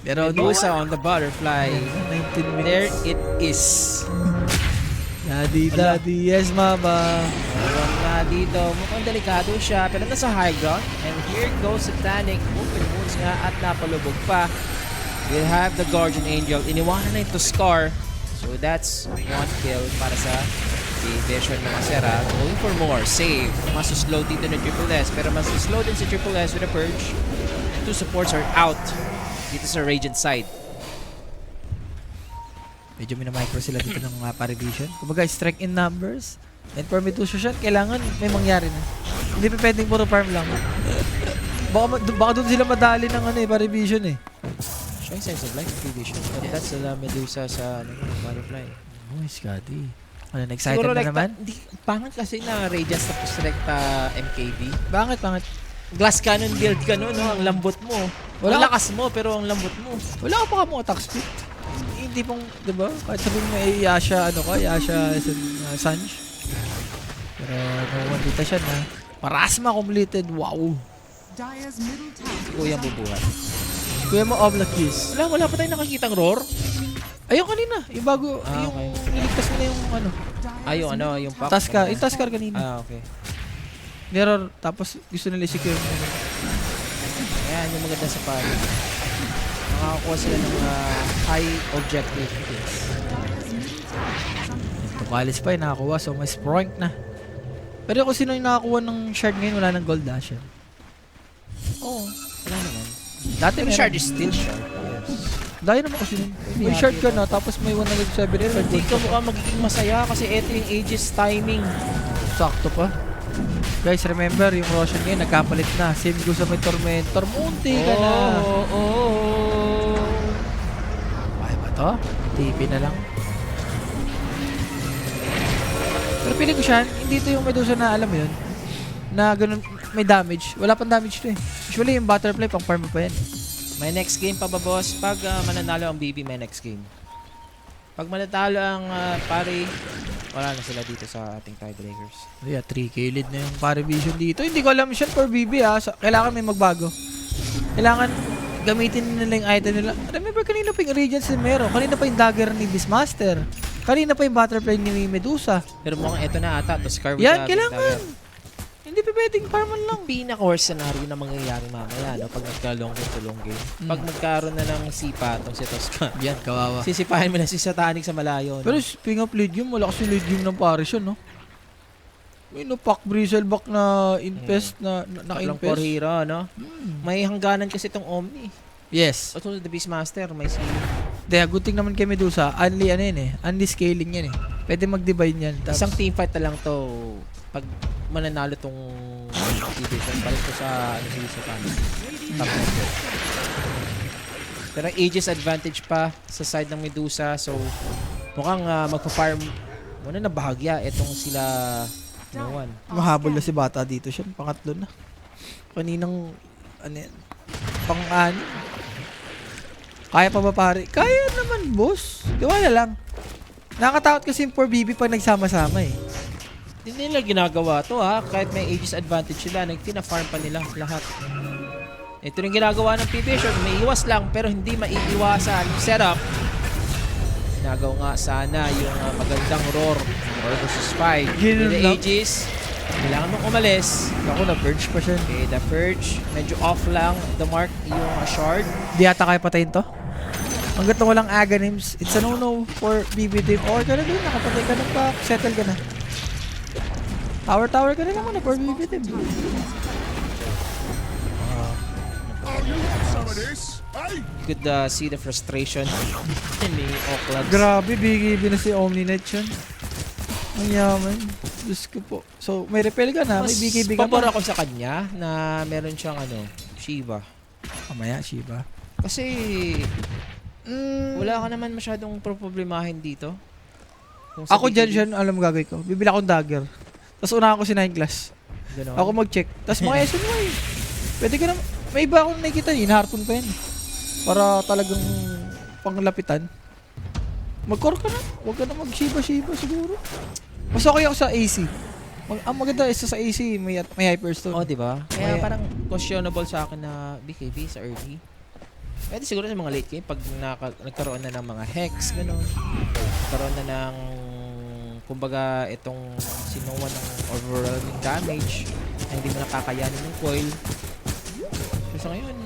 Pero Medusa on the butterfly. 19 minutes. There it is. Daddy, yes mama. Ewan na dito. Mukhang delikado siya. Pero nasa high ground. And here goes Satanic. Open moves nga at napalubog pa. We'll have the Guardian Angel. Iniwanan na ito Scar. So that's 1 kill para sa Vision ng Masera. Going for more. Save. Mas slow dito ng Triple S. Pero mas slow din si Triple S with a Purge. And 2 supports are out. Dito sa Radiant side. Medyo minamicro sila dito ng Parivision. Kumbaga, strike in numbers. And for Medusa shot, kailangan may mangyari na. Hindi pa pwedeng puro farm lang. Baka doon sila madali ng Parivision eh. Showing signs of life Vision. But that's the Medusa sa butterfly. Oh, Scotty. Ano, excited Siguro na like naman? Pangit kasi na Radiant tapos select MKB. Bakit? Glass cannon build ka no? Ang lambot mo. Wala Ang lakas mo pero ang lambot mo. Wala ka pa mong attack speed. Hindi pong, di ba? Kahit sabihin mo may Yasha, Sanj. Pero nakuha dito siya na. Parasma completed. Wow. Kuya bubuhat. Kuya mo Oblak Kiss. Wala pa tayong nakakitang roar. Ayun kanina. Yung bago, yung okay. niligtas mo na yung Yung pop. Yung Taskar kanina. Okay. Mirror, tapos gusto nila i-secure mo. Ayan, yung maganda sa pari. Nakakakuha sila ng high objective kills. Tukalis pa yung nakakuha, so may Sprank na. Pero kung sino yung nakakuha ng shard ngayon, wala ng gold dash yan. Oo, wala naman. Dati Pero meron. shard is still shard. Dahil naman kasi nun. May shard ka na, tapos may 107 Pero hindi ka mukhang magiging masaya kasi ito yung Aegis timing. Sakto pa. Guys, remember, yung Roshan ngayon, nagkapalit na. Same go sa may Tormentor. Munti ka na. Kaya ba to? TP na lang. Pero piling ko siya, hindi to yung Medusa na alam mo yun. na ganun, may damage. Wala pang damage to eh. Usually yung butterfly, pang farm mo pa yan. May next game pa ba, boss? Pag mananalo ang BB, may next game. Pag manatalo ang pare, wala na sila dito sa ating tiebreakers. Yeah, 3k lead na yung Parivision dito. Hindi ko alam siya for BB ha. Kailangan may magbago. Kailangan gamitin nila yung item nila. Remember kanina pa yung Radiant si Mero. Kanina pa yung dagger ni Beastmaster. Kanina pa yung butterfly ni Medusa. Pero mukhang ito na ata. To Scar with Yan, the kailangan. Dagger. Hindi pa pwedeng farman lang. Pinaka-worst scenario na mangyayari mamaya, no? Pag nagka-long game to long game. Pag magkaroon na ng sipa itong si Tosca. Yan, kawawa. Sisipahin mo na si Satanic sa malayo. No? Pero speaking of lead game, wala kasi lead game ng Paris yun, no? May no-pack Bristleback na infest na Tatlong naka-infest. core hero, no? May hangganan kasi itong Omni. Yes. O the Beastmaster, may si... Dahil good thing naman kay Medusa, only ano yun eh, only scaling yan eh. Pwede mag-divide yan. Isang teamfight na lang to. Pag mananalo tong division, balik ko sa ano si Satanic. Top network. Pero Aegis advantage pa sa side ng Medusa, so mukhang magpa-farm muna na bahagya itong sila no one. Mahabol na si Bata dito siya. Pangatlo na. Kaninang, ano yan, pang-ani. Kaya pa ba pare? Kaya naman, boss. Diwala lang. Nakakatakot kasi yung 4BB pag nagsama-sama eh. Hindi nila ginagawa to ha. Kahit may Aegis advantage sila, nagtina-farm pa nila lahat. Ito rin ginagawa ng P-Vision. May iwas lang pero hindi maiiwasan yung setup. Ginagawa nga sana yung magandang roar or versus 5. Ganun With the lang. Aegis, kailangan mong umalis. Ako na-purge pa siya. Okay, the Purge. Medyo off lang. The mark yung shard. Di ata kaya patayin to. Hanggat na walang Aghanims, it's a no-no for BB team. Okay ka na dun, nakapatay ka ng pack, settle ka na. Tower ka na naman for BB team. Could see the frustration ni Oakland. Grabe, BB na si Omninet yun. Ang yaman. Diyos ko po. So, may repel ka na, may BKB ka pabor pa. ako sa kanya na meron siyang Shiva. Mamaya, Shiba. Kasi wala ka naman masyadong problemahin dito. Kung sa Ako dyan BKB, siya, alam mo gagawin ko. Bibila akong dagger. Tapos unahan ko si 9 class. gano'n. Ako mag-check. Tapos mga SNY. Pwede ka na, may iba akong nakikita, in-harpoon pa yan. Para talagang panglapitan. Mag-core ka na. Huwag ka na mag-shiba-shiba siguro. Mas okay ako sa AC. Ang maganda is sa AC, may hyperstone. Oh, di ba? Kaya May- parang questionable sa akin na BKB sa early. Pwede siguro sa mga late game pag nagkaroon na ng mga hex, gano'n. Nagkaroon na ng kumbaga itong sinuwan ng overwhelming damage na hindi mo nakakayanin ng coil. So sa ngayon,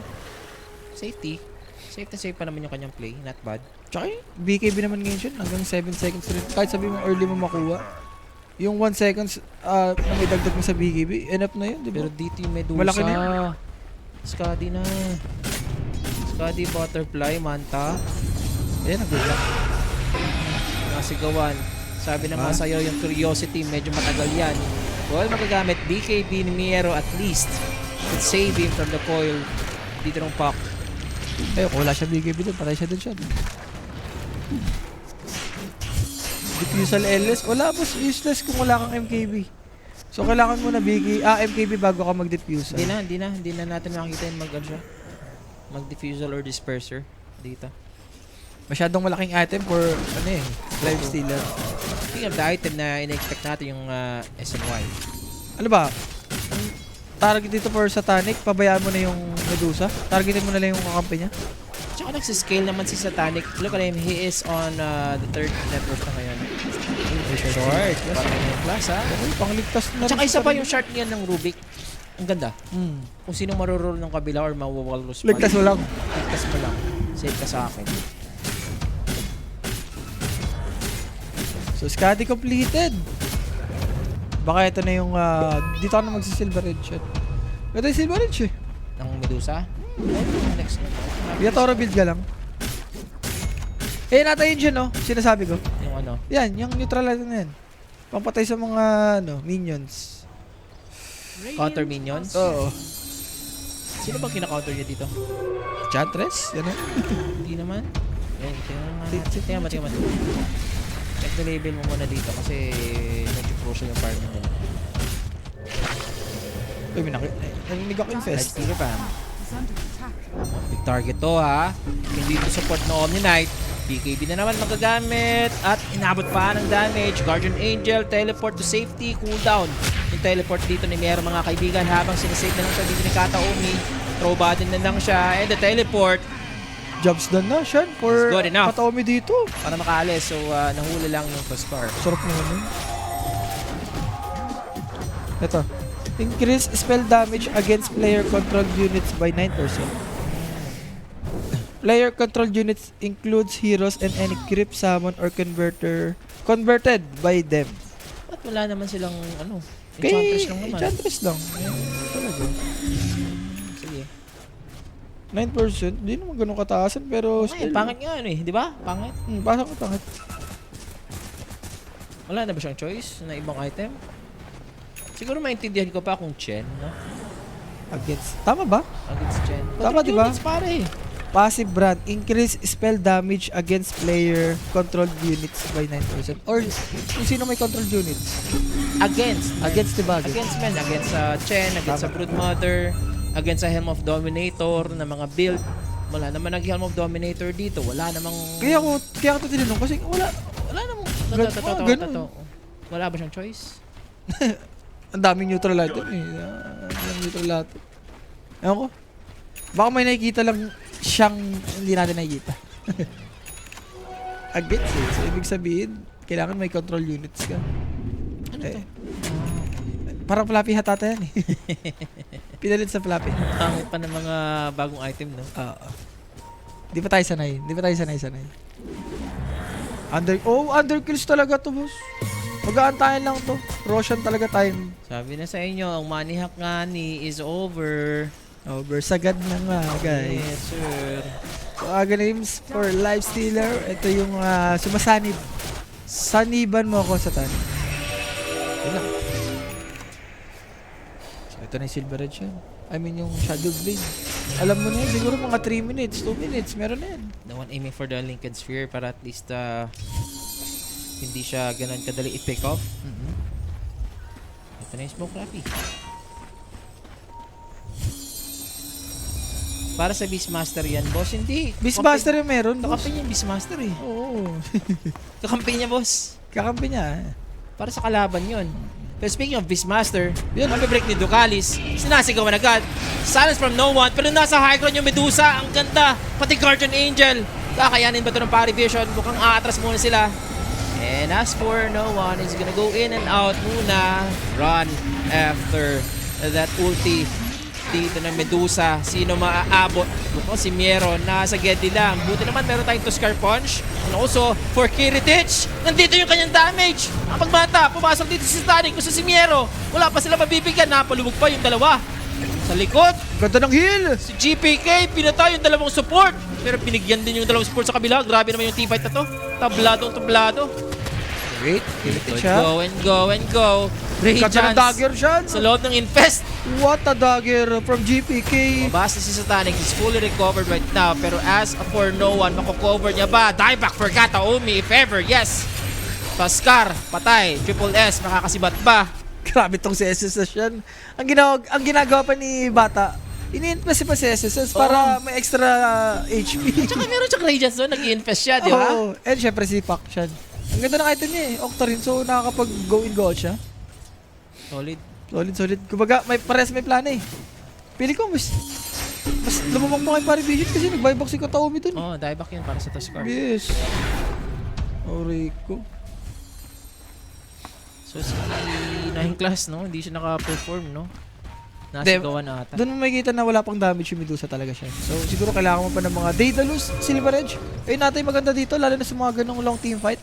safety. Safe na safe pa naman yung kanyang play. Not bad. Tsaka yung BKB naman ngayon siya, hanggang 7 seconds rin. Kahit sabi mo early mo makuha. Yung 1 seconds na may dagdag mo sa BKB, enough na yun, di ba? Pero dito yung Medusa. Malaki na yun. Skadi na. Skadi, Butterfly, Manta. Ayan, good luck. Nasigawan. Sabi na nga sa'yo, yung Curiosity, medyo matagal yan. Well, magagamit BKB ni Miero at least. Could save him from the coil dito ng puck. Ayun, kung wala siya BKB doon, patay siya doon siya. Diffusal LS, wala boss, useless kung wala kang MKB. So kailangan mo na MKB bago ka mag-diffusal. Hindi na natin makikita yung mag-diffusal or disperser dito. Masyadong malaking item for live stealer. Speaking of the item na in-expect natin yung SNY. Ano ba? Ang target dito for Satanic, pabayaan mo na yung Medusa. Targetin mo na lang yung kakampi niya. Tsaka nagsiscale naman si Satanic. Look at him, he is on the third network na ngayon. Short. Parang yung class ha. Okay, pangligtas na Tsaka rin isa sa pa kanila. yung short niyan ng Rubik. Ang ganda. Kung sino marurol ng kabila or mawawalrus pa. Ligtas mo lang. Ligtas mo lang. Save ka sa akin. So, Scotty completed. Baka ito na yung, dito ka na magsi-silver edge shot. Ito yung silver edge eh. Ng Medusa. Next. Viatora build ka lang. Eh, natin yun dyan, no? Sinasabi ko. Yung ano. Yan, yung neutralizer na yan. Pampatay sa mga, minions. Counter minions. Oo. Sino bang kina-counter niya dito? Chantress? Yan o. Hindi naman. Yan, tingnan mo. Check the label mo muna dito kasi medyo crucial yung partner nila. Uy, narinig ako Let's infest. Peter Pan. Big target to ha. Hindi to support na Omni Knight. BKB na naman magagamit at inabot pa ng damage. Guardian Angel, teleport to safety, cooldown. Yung teleport dito ni Miero mga kaibigan habang sinasave na lang siya dito ni Kataomi. Throw button na lang siya and the teleport Jobs done na, Sean, for It's good enough. Kataomi dito. para makaalis. So nahuli lang yung Tuskar. Sarap naman yun. Ito. Increase spell damage against player controlled units by 9%. Player controlled units includes heroes and any creep, summon, or converted by them. Ba't wala naman silang Enchantress lang naman. Enchantress lang. Talaga. Sige. 9%, di naman ganun kataasan pero Okay, pangit nga yun di ba? Pangit. Pasok ko pangit. Wala na ba siyang choice na ibang item? Siguro maintindihan ko pa kung Chen, no? Against. Tama ba? Against Chen. Tama, di ba? Units, pare. Passive brand, increase spell damage against player controlled units by 9%. Or kung sino may controlled units. Against, diba? Against men. Against Chen, against sa Broodmother, against sa Helm of Dominator na mga build. Wala naman nag-Helm of Dominator dito. Wala namang... Kaya ko ito tinanong kasi wala namang... ganun. Wala ba siyang choice? Ang daming neutral item eh. Ang daming neutral item. Ewan ko. Baka may nakikita lang siyang hindi natin nakikita. Against eh. So, ibig sabihin, kailangan may control units ka. Ano to? Parang Flappy Hatata yan eh. Pinalit sa Flappy. Pangit pa ng mga bagong item, no? Di pa tayo sanay. Underkills talaga to, boss. Mag-aantayan lang to. Roshan talaga time. Sabi na sa inyo, ang manihak nga ni is over. Sagad na nga, guys. Yes, sir. So, names for Life Stealer. Ito yung sumasanib. Saniban mo ako sa tan. Yun lang. So, ito na yung Silver Edge yan. I mean yung Shadow Blade. Alam mo na yun, siguro mga 3 minutes, 2 minutes, meron na yan. The one aiming for the Lincoln Sphere para at least hindi siya ganun kadali i-pick off. Ito na yung Smoke Rappy. Para sa Beastmaster yan, boss. Hindi. Beastmaster yung meron, boss. Kakampi niya yung Beastmaster eh. Oo. Kakampi niya, boss. Kakampi niya. Para sa kalaban yun. Pero speaking of Beastmaster, yun, break ni Ducalis. Sinasigawan agad. Silence from no one. Pero nasa high ground yung Medusa. Ang ganda. Pati Guardian Angel. Kakayanin ba ito ng Parry Vision? Mukhang aatras muna sila. And as for no one, is gonna go in and out muna. Run after that ulti dito ng Medusa. Sino maaabot? Mukhang si Miero nasa Geddy lang. Buti naman meron tayong Tuskar Punch. And also for Kiritich, nandito yung kanyang damage. Ang pagbata, pumasok dito si Static kung sa si Miero. Wala pa sila mabibigyan. Napalubog pa yung dalawa. Sa likod, Ganda ng heal! si GPK, pinatay yung dalawang support. Pero binigyan din yung dalawang support sa kabila. Grabe naman yung teamfight na to. Tablado. Great. Good, go and go. Ganda ng Radiance dagger siya. sa loob ng Infest. What a dagger from GPK. Basta si Satanic is fully recovered right now. Pero as for no one, makocover niya ba? Dieback for Kataomi if ever, yes. Tuskar, patay. Triple S, makakasibat ba? Grabe tong si SSS yan. Ang ginagawa pa ni Bata, ini-infest pa si SSS para may extra HP. Tsaka meron siyang Radiance doon, nag-i-infest siya, di ba? Oo. And syempre si Pakshan. Ang ganda ng item niya eh. Octarine. So nakakapag-go in go out siya. Solid. Solid. Kumbaga, pares may plano eh. Pili ko, mas lumamang mo kay Parry Vision kasi nag-buyback si Kataomi dun. Oh, dieback yun para sa Tuskar. Yes. Rico. So si 9 class, no? Hindi siya naka-perform, no? Nasigawan na ata. Doon mo makikita na wala pang damage yung Medusa talaga siya. So siguro kailangan mo pa ng mga Daedalus, Silver Edge. Ayun natin maganda dito, lalo na sa mga ganong long team fight.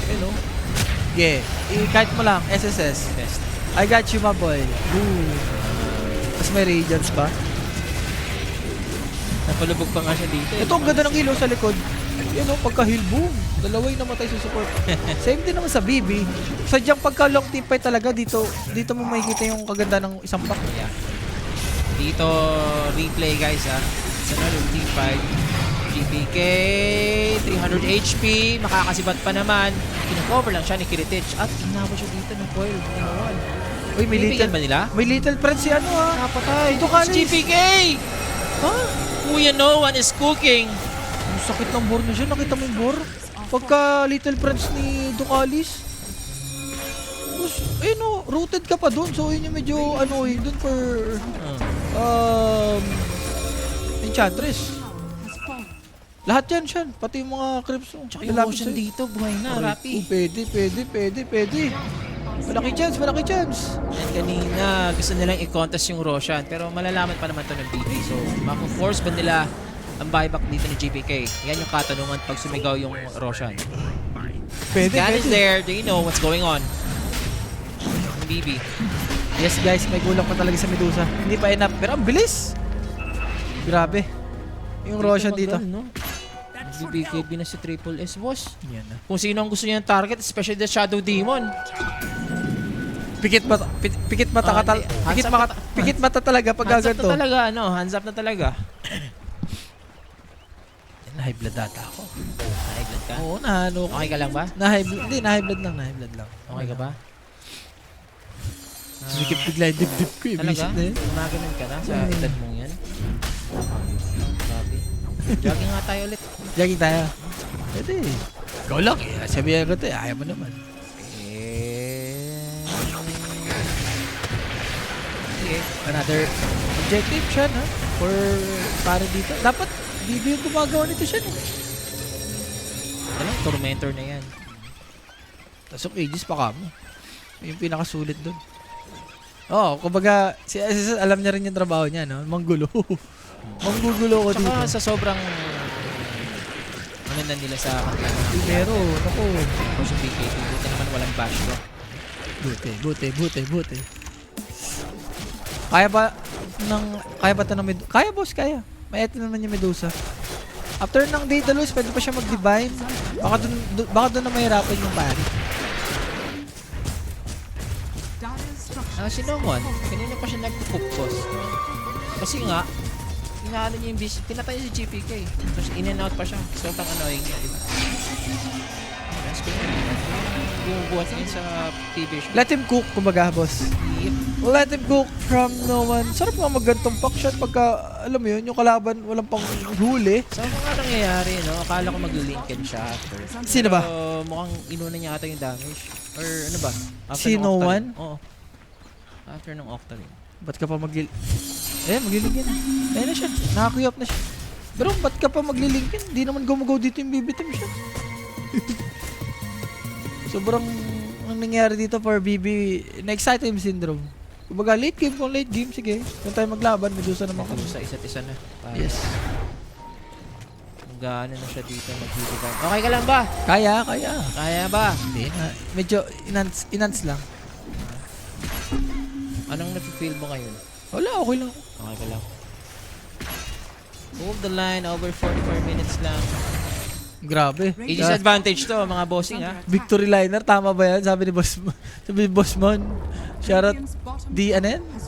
Hello. Yeah. Kahit mo lang, SSS. Best. I got you, my boy. Boom. Tapos may Radiance pa. Napalubog pa nga siya dito. Ito, ang ganda ng hilo sa likod. Yun o, pagka-heal, boom. Dalawa yung namatay sa support. Same din naman sa BB. Sadyang pagka long team fight talaga, dito mo makikita yung kaganda ng isang pack. Yeah. Dito, replay guys Sa another team fight. GPK, 300 HP, makakasibat pa naman. Kinakover lang siya ni Kiritich at inabot siya dito ng coil. Uy, may Bibigyan little, ba nila? may little friend si ano ha. Napatay. Ito ka, GPK! Ha? Kuya, no one is cooking. Ang sakit ng bore na siya. Nakita mo yung bore? Pagka little friends ni Ducalis. Tapos, ayun o, rooted ka pa dun. So, yun yung medyo, ano eh, dun for, Enchantress. Lahat yan siya. Pati yung mga creeps mo. Tsaka yung lalapit motion sa'yo. dito, buhay na, Rapi. Pwede. Malaki chance. And kanina, gusto nilang i-contest yung Roshan. Pero malalaman pa naman to ng BP. So, mako-force ba nila ang buyback dito ni GPK? Yan yung katanungan pag sumigaw yung Roshan. Pwede. Scan is there. They know what's going on. Yung BB. Yes guys, may kulang pa talaga sa Medusa. Hindi pa enough, pero ang bilis. Grabe. Yung Roshan dito. No? BBKB na si Triple S, boss. Yan na. Kung sino ang gusto niya ng target, especially the Shadow Demon. Pikit mata pikit mata talaga pag Hands up gaganto. na talaga, ano? Hands up na talaga. Na-high blood data ako. High blood ka? Oo, nahano ko. Okay ka lang ba? Na-high blood, hindi, na-high blood lang. Okay ka ba? Sumikip bigla yung dip-dip ko eh. Talaga? Visit na yun. Gumaganon ka na sa edad mong yan? Grabe. Jogging nga tayo ulit. Jogging tayo. Pwede. Ikaw lang eh. Sabihan ko ito eh. Ayaw mo naman. Okay. Another objective siya na. For para dito. Dapat BB yung gumagawa nito siya. Alam, Tormentor na yan. Tapos yung Aegis pa kamo. Yung pinakasulit doon. Oo, kumbaga, si SSS alam niya rin yung trabaho niya, no? Manggulo. Manggugulo ko dito. Tsaka sa sobrang ano na nila sa kanila. Pero, naku. Tapos yung BKB, buti naman walang bash ko. Buti. Kaya ba ito ng Medusa? Kaya boss, kaya. May ito naman yung Medusa. After ng Daedalus, pwede pa siya mag-divine. Baka doon na mahirapan yung pari. Si Nomon, kanina pa siya nagpo-focus. Kasi nga, inaano niya yung bis, pinatay niya si GPK. Tapos in and out pa siya. Sobrang annoying niya, diba? Mas bumubuhat niya sa TV show. Let him cook, kumbaga, boss. Yep. Let him cook from no one. Sarap nga mag-gantong pack shot pagka, alam mo yun, yung kalaban walang pang huli. So, ano nga nangyayari, no? Akala ko mag-linkin siya after. Sino ba? Pero mukhang inuna niya ata yung damage. Or ano ba? After Si ng No Octarine. One? Oo. After ng Octarine. Ba't ka pa maglilinkin na. Ayun na siya. Nakakuyap na siya. Pero ba't ka pa maglilinkin? Di naman gumugaw dito yung bibitim siya. Sobrang ang nangyari dito for BB, na-excite time syndrome. Kumbaga late game kung late game, sige. Kung tayo maglaban, Medusa naman kami. Sa isa't isa na. Yes. Gaano na siya dito mag-divine. Okay ka lang ba? Kaya. Kaya ba? Hindi na. Medyo enhance lang. Anong nafe-feel mo ngayon? Wala, okay lang. Okay ka lang. Move the line over 44 minutes lang. Grabe. Aegis advantage to, mga bossing ha. Victory liner, tama ba yan? Sabi ni Bossman. Shoutout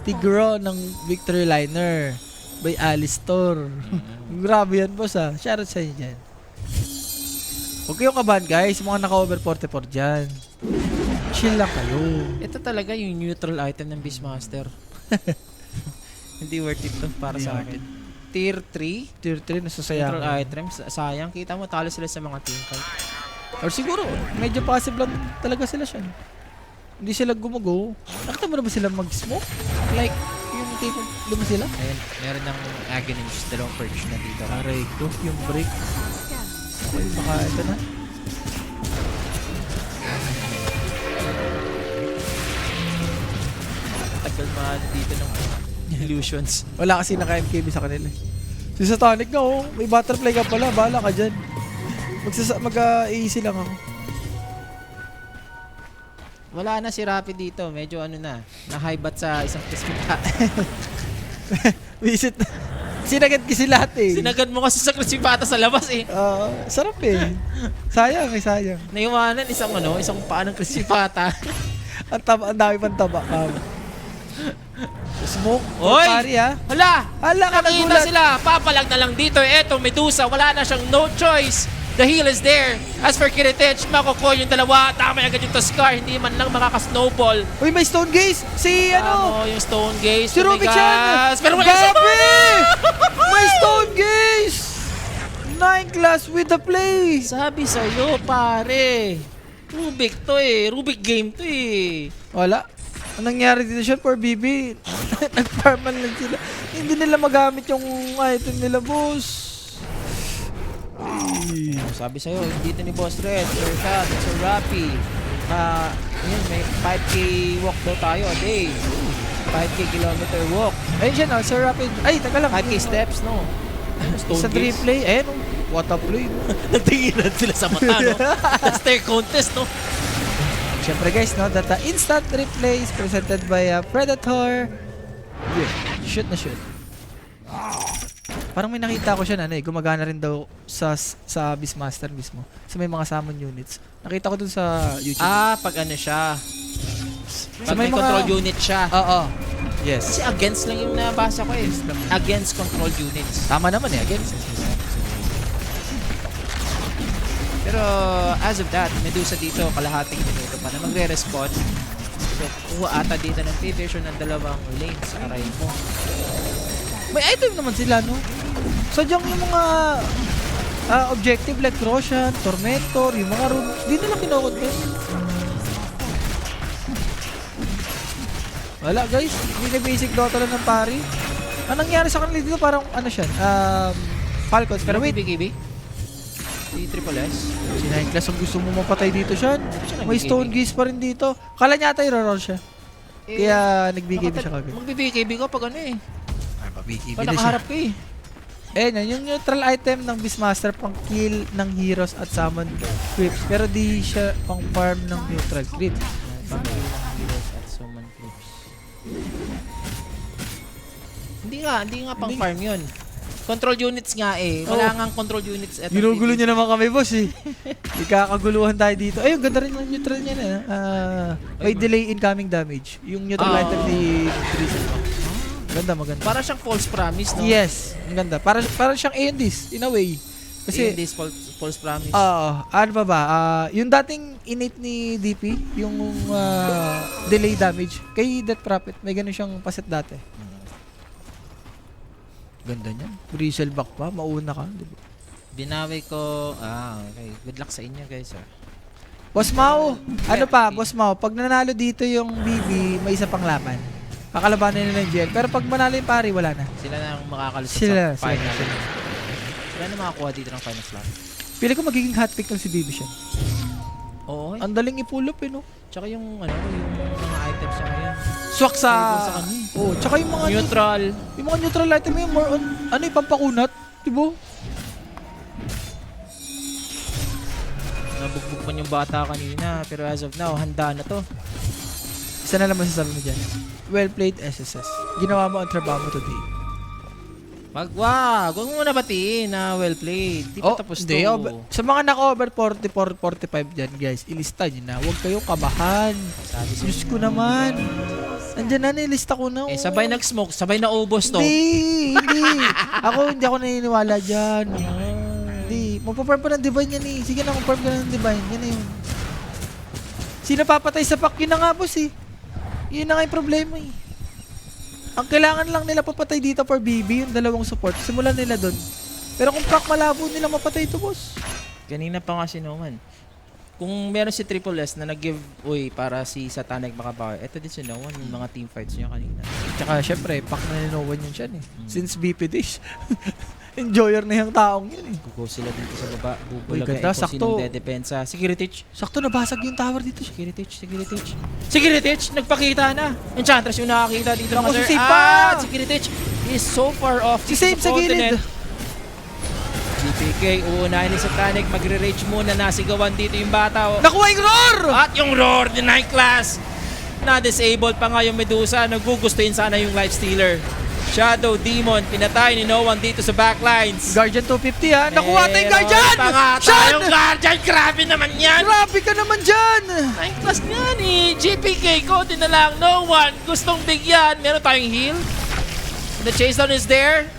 Tigro ng Victory Liner by Alistor. Grabe yan, boss ha. Shoutout sa inyo dyan. Huwag kayong kabahan guys, mga naka-over 44 dyan. Chill lang kayo. Ito talaga yung neutral item ng Beastmaster. Hindi worth it to para Hindi sa worth akin. Tier 3? Tier 3, nasasayang. Neutral items. Sayang. Kita mo, talo sila sa mga team fight. Or siguro, medyo passive lang talaga sila siya. Hindi sila gumugo. Nakita mo na ba sila mag-smoke? Like, yung tipong luma sila? Ayun, meron ng Aghanim, dalawang perch na dito. Aray ko, yung break. Okay, baka ito na. Tagal mahal dito ng illusions. Wala kasi naka-MKB sa kanila. Si Satanic nga oh, may butterfly ka pala, bahala ka dyan. Mag-easy lang ako. Wala na si Rapid dito. Medyo ano na-high bat sa isang Crispita. Visit na. Sinagad kasi lahat eh. Sinagad mo kasi sa Crispita sa labas eh. Sarap eh. Sayang. Naiwanan isang paa ng Crispita. Ang dami pang taba. Smoke. Oy! Pari ha. Hala! Hala ka Nakita nagulat. sila. Papalag na lang dito. Eto, Medusa. Wala na siyang no choice. The heal is there. As for Kiritich, makukuha yung dalawa. Tama agad yung Tuskar. Hindi man lang makaka-snowball. Uy, may Stone Gaze! Si ano? Yung Stone Gaze. Si Rubichan! Pero wala sa Gabi! May Stone Gaze! 9 class with the play! Sabi sa'yo, pare. Rubik to eh. Rubik game to eh. Wala. Anong nangyari dito siya for BB? Nag-farman lang sila. Hindi nila magamit yung item nila, boss. Sabi sa'yo, dito ni Boss Red, Sir Kat, Sir Rappy. Yun, may 5K walk daw tayo a day. 5K kilometer walk. Ayun siya na, Sir Rapid. Ay, taga lang. 5K steps, no? Stone Sa 3 play. Ayun, oh. What a play. No? Nagtinginan sila sa mata, no? Stare contest, no? Siyempre guys, no, that the instant replay is presented by Predator. Yeah, shoot na shoot. Parang may nakita ko siya na gumagana rin daw sa Beastmaster mismo. So may mga summon units. Nakita ko dun sa YouTube. Pag ano siya. So Pag may control unit siya. Oo. Yes. Kasi against lang yung nabasa ko eh. Against control units. Tama naman against. Pero as of that, Medusa dito, kalahating minuto pa na magre-respond. So, kuha ata dito ng P-Vision ng dalawang lanes. Aray mo. May item naman sila, no? Sadyang yung mga objective like Roshan, Tormentor, yung mga rune, di nila kinokot-bet. Wala guys, hindi na basic Dota lang ng pari. Anong nangyari sa kanila dito? Parang ano siya, Falcons. Pero wait, BKB? Si Triple S? si 9 class ang gusto mo mapatay dito siya. siya May nag-BKB. Stone Gaze pa rin dito. Kala niya ata i-roll siya. Kaya nag-BKB siya kagad. Mag-BKB ka pag ano eh. Ay, pa-BKB Pag nakaharap ka eh. Yung neutral item ng Beastmaster pang kill ng heroes at summon creeps. Pero di siya pang farm ng neutral creep. At summon clips. Hindi nga pang farm yun. Control units nga eh. Wala nga control units. Ginugulo niya naman kami, boss eh. Ikakaguluhan tayo dito. Ayun, ganda rin yung neutral niya na. May delay incoming damage. Yung neutral item ni Drizzle. Ganda, maganda. Para siyang false promise, no? Yes, ang ganda. Para siyang Aeondis, in a way. Kasi Kasi, this false promise. ano pa ba? Yung dating innate ni DP, yung delay damage, kay Death Prophet, may ganun siyang paset dati. Ganda niyan. Drizzle back pa, mauna ka. Diba? Binawi ko. Okay. Good luck sa inyo, guys. Boss Mau, ano pa, Boss Mau, pag nanalo dito yung BB, may isa pang laban. Kakalabanan nila yung GL. Pero pag manalo yung pari, wala na. Sila na ang makakalusot Sila, sa final. sila. Sila na makakuha dito ng final slot. Pili ko magiging hot pick ng si BB siya. Oo. Ang daling i-pull up no? Tsaka yung mga items niya ngayon. Swak sa... Sa kanya. Oh, tsaka yung mga... Neutral. Yung mga neutral item yung more on... Ano yung pampakunat? Diba? Nabugbog man yung bata kanina. Pero as of now, handa na to. Isa na lang masasabi mo dyan. Well played, SSS. Ginawa mo ang trabaho mo today. Wag mo muna batiin na well played. Di pa tapos to. Hindi. Sa mga naka-over 44, 45 dyan, guys, ilista nyo na. Huwag kayong kabahan. Sabi sa Diyos inyo. ko naman. Andyan na, nilista ko na. Sabay nag-smoke, sabay na ubos to. Hindi. Hindi ako naniniwala dyan. Hindi. Magpa-farm pa ng divine yan eh. Sige na, mag-farm ka na ng divine. Yan na yun. Sino papatay sa pack? Yun na nga, boss eh. Yun na nga yung problema eh. Ang kailangan lang nila papatay dito for BB, yung dalawang support. Simulan nila doon. Pero kung pack malabo nila mapatay ito, boss. Kanina pa nga si Noman. Kung meron si Triple S na nag-giveaway para si Satanic makabawi, eto din si Noman, yung mga team fights niya kanina. Tsaka syempre, pack na ni Nowan yun siya eh. Since BP dish. Enjoyer na yung taong yun eh. Gugo sila dito sa baba. Uy, Bubulaga ganda, kung sakto. sinong dedepensa. Security. Sakto nabasag yung tower dito siya. Security, nagpakita na. Enchantress yung nakakita dito. Ako, Mother. si Save pa! Security is so far off. Si Save sa gilid. GPK, uunahin ni Satanic. Magre-rage muna. Nasigawan dito yung bata. Nakuha yung roar! At yung roar ni Night Class. Na-disabled pa nga yung Medusa. Nagugustuhin sana yung Lifestealer. Shadow Demon, pinatay ni Noan dito sa backlines. Guardian 250 ha. Nakuha tayong Guardian! Pa nga Shan! tayong Guardian. Grabe naman yan. Grabe ka naman dyan! Night Class nga ni GPK ko. Din na lang. No one gustong bigyan. Meron tayong heal. The chase down is there.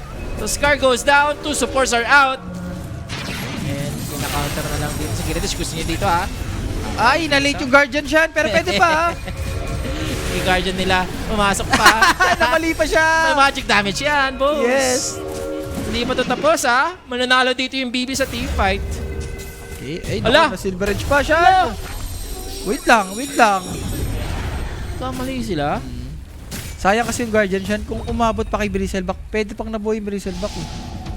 The Scar goes down. Two supports are out. And Kiritish, gusto niya dito ha. Ay, na-late yung Guardian siya. Pero pwede pa. Yung Guardian nila, pumasok pa. Namali pa siya. May magic damage yan, boss. Yes. Hindi pa ito tapos ha. Mananalo dito yung BB sa team fight. Okay, ay, Ala! naku, na Silver Edge pa siya. Wait lang. Kamali sila. Sayang kasi yung Guardian siya. Kung umabot pa kay Bristlebak, pwede pang nabuhay yung Bristlebak.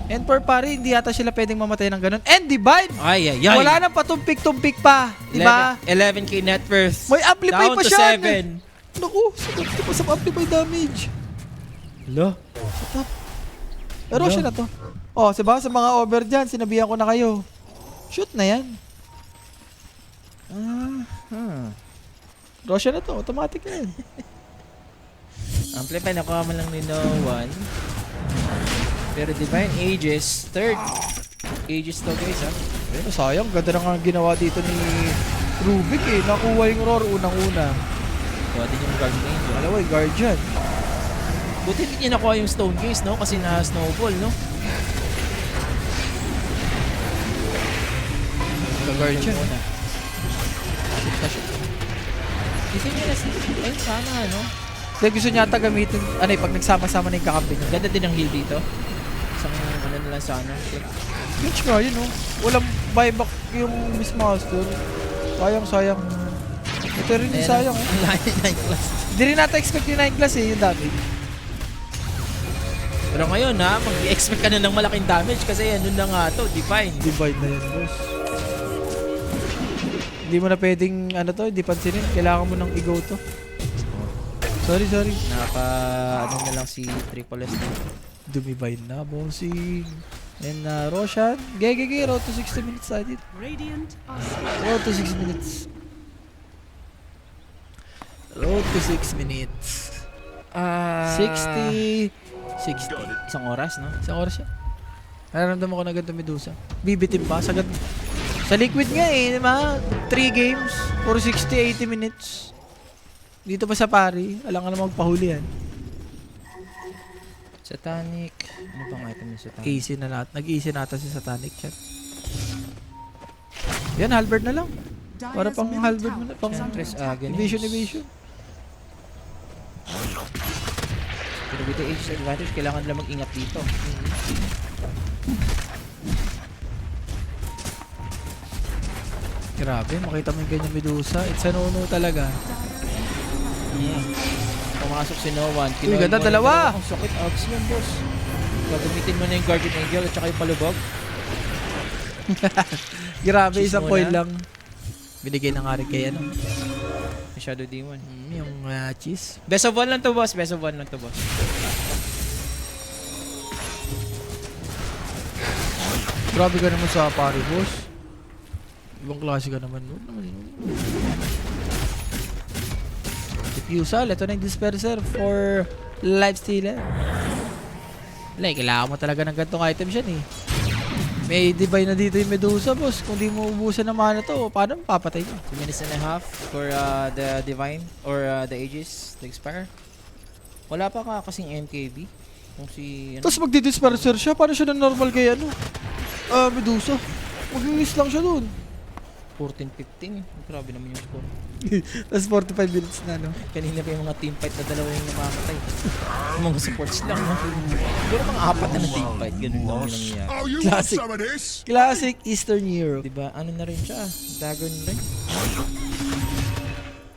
And for pare, hindi yata sila pwedeng mamatay ng ganun. And Divine! Ay. Wala nang patumpik-tumpik pa. Diba? 11k net worth. May amplify Down pa to siya. 7. Naku, sakit pa sa amplify damage. Hello? Pero siya na to. Oh, diba? Sa mga over dyan, sinabihan ko na kayo. Shoot na yan. Roshan na to. Automatic na yan. Amplify, nakuha mo lang ni No One. Pero Divine Aegis, third. Aegis to guys ha. Pero sayang, ganda na nga ginawa dito ni Rubik eh. Nakuha yung roar unang-una. Kuha din yung Guardian Angel. Alam mo, yung Guardian. Buti hindi niya nakuha yung Stone Case, no? Kasi na-snowball, no? Guardian. Hindi niya ay sana, no? Dahil gusto niya ata gamitin, pag nagsama-sama na yung kakampi niya. Ganda din ang heal dito. Isang ano na lang sana. Glitch nga yun, oh. Walang buyback yung Miss Master. Sayang. Ito rin yung sayang, oh. Ang layo na yung class. Hindi rin natin expect yung 9 class eh, yung damage. Pero ngayon ha, mag-expect ka na ng malaking damage kasi ano na nga to, Divine. Divide na yan, boss. Hindi mo na pwedeng, hindi pansinin. Kailangan mo nang i-go to. Sorry. Ano na lang si Triple S. Dumibide na, bossing. And Roshan, gege, road to 60 minutes I did. Road to 6 minutes. Road to 6 minutes. 60. Isang oras, no? Isang oras siya. Nararamdaman ko na agad na Medusa. Bibitin pa. Sagad. Sa Liquid nga eh, di ba? 3 games for 60-80 minutes. Dito pa sa pari, alam ka na magpahuli yan. Satanic. Ano bang item ni Satanic? Easy na lahat. Nag-easy na ata si Satanic chat. Yan, halberd na lang. Para pang halberd mo na. Pang Enchantress Agony. evasion. Pero with the Aegis advantage, kailangan nila mag-ingat dito. Grabe, makita mo yung ganyan Medusa. It's a no-no talaga. Pumasok si No One. Uy, ganda, dalawa! Ang sakit, Ags yan, boss. Gagamitin mo na yung Guardian Angel at saka yung palubog. Grabe, Cheese isang muna. coil lang. Binigay na nga rin kay Yung Shadow Demon. yung cheese. Best of 1 lang to, boss. Best of 1 lang to, boss. Grabe ka naman sa pari, boss. Ibang klase ka naman. Diffusal, ito na yung disperser for lifestealer. Kailangan mo talaga ng gantong item siya eh. May divine na dito yung Medusa, boss. Kung di mo ubusan ng mana to, paano papatay mo? 2 minutes and a half for the Divine or the Aegis to expire. Wala pa ka kasing MKB. Kung si... Tapos magdi-disperser siya, paano siya na normal kay Medusa? Mag-miss lang siya dun. 14-15. Grabe naman yung score. Tapos 45 minutes na, no? Kanina pa yung mga team fight na dalawa yung namamatay. Yung mga supports lang, no? Siguro mga 4 na team fight. Ganun lang yung nangyayari. Oh, you Classic. want some of this? Classic Eastern Europe. Diba? Ano na rin siya? Dragon rin.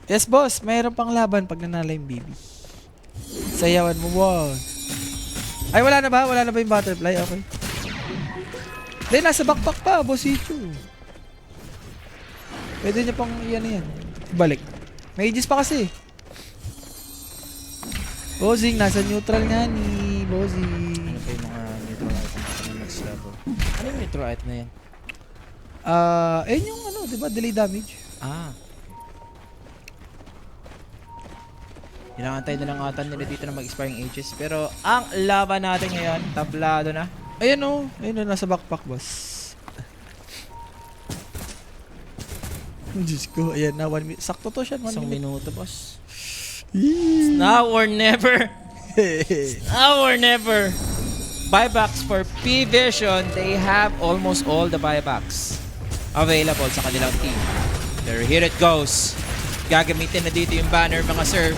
Yes, boss. Mayroon pang laban pag nanalo yung BB. Sayawan mo, boss. Ay, wala na ba? Wala na ba yung butterfly? Okay. Then, nasa backpack pa, boss Ichu. Pwede niya pang yan. Balik. May aegis pa kasi. Bossing, nasa neutral nga ni Bossing. Ano pa yung mga neutral items sa next level? Ano yung neutral item na yan? Yung diba? Delay damage. Inaantay na lang ata nila dito na mag-expire yung Aegis. Pero ang laban natin ngayon, tablado na. Ayun, nasa backpack, boss. Diyos ko, ayan na, 1 minute. Sakto to siya, 1 Isang minute. minuto, boss. Now or never. Now or never. Buybacks for P-Vision, they have almost all the buybacks. available sa kanilang team. Pero here it goes. Gagamitin na dito yung banner, mga sir.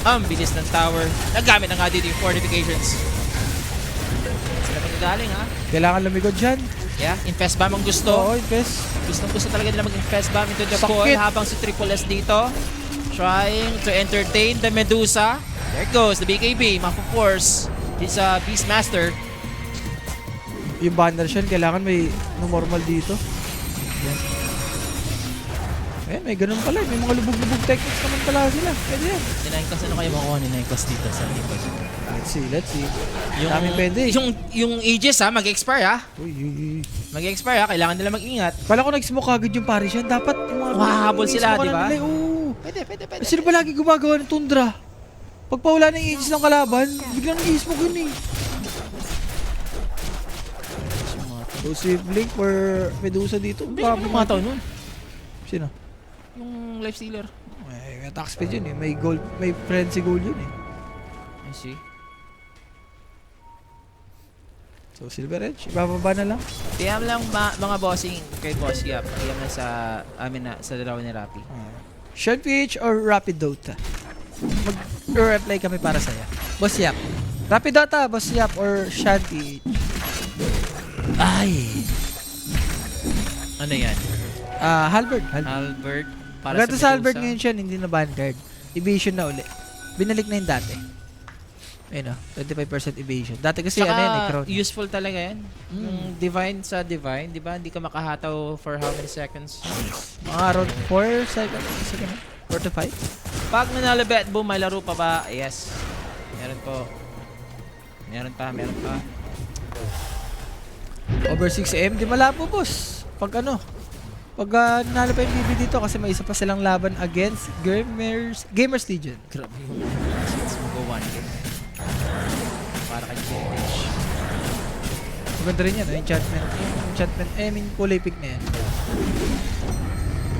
Ang bilis ng tower. Nagamit na nga dito yung fortifications. Sila magagaling, ha? Kailangan lumigod dyan. Yeah, infest bomb ang gusto. Oo, Infest. Gusto talaga nila mag-infest bomb into the Sakit. coil habang si Triple S dito trying to entertain the Medusa. There goes the BKB, Mappa-Force. He's a Beastmaster. Yung banner shell, kailangan may normal dito. Yan. May ganun pala. May mga lubog-lubog techniques naman pala sila. Pwede yan. Ninaikas, ano kayo makuha ni Ninaikas dito sa likod? Let's see. Daming pwede. Yung Aegis ha, mag-expire ha. Uy. Mag-expire ha, kailangan nila mag-ingat. Kala ko nag-smoke agad yung Paris yan. Dapat yung mga... Wahabol sila, di ba? Oo. Pwede. Sino ba lagi gumagawa ng Tundra? Pag pawala ng Aegis ng kalaban, biglang nag-smoke yun eh. Exclusive link for Medusa dito. Hindi ko mga tao nun. Sino? Yung Lifestealer. May attack speed yun eh. May gold, may frenzy gold yun eh. I see. So Silver Edge, ibababa na lang. PM lang mga bossing kay Boss Yap. PM na sa amin na sa dalawa ni Rappi. Short PH or Rapid Dota? Mag-reply kami para sa'yo. Boss Yap. Rapid Dota, Boss Yap, or Short PH? Ay! Ano yan? Halberd. Albert. Maganda sa Halberd ngayon siya, hindi na Vanguard. Evasion na uli. Binalik na yung dati. Ayun o, 25% evasion. Dati kasi Saka, ano yan, Crown. useful talaga yan. Yung Divine sa Divine, di ba? Hindi ka makahataw for how many seconds? Mga around 4 seconds. 4 to 5. Pag nanalo bet boom, may laro pa ba? Yes. Meron po. Meron pa. Over 6 AM, di malabo, boss. Pag nanalo pa yung BB dito kasi may isa pa silang laban against Gamers Legion. Grabe yung let's go one game. Para kay JH. Maganda rin yan, enchantment. Kulay pick na yan.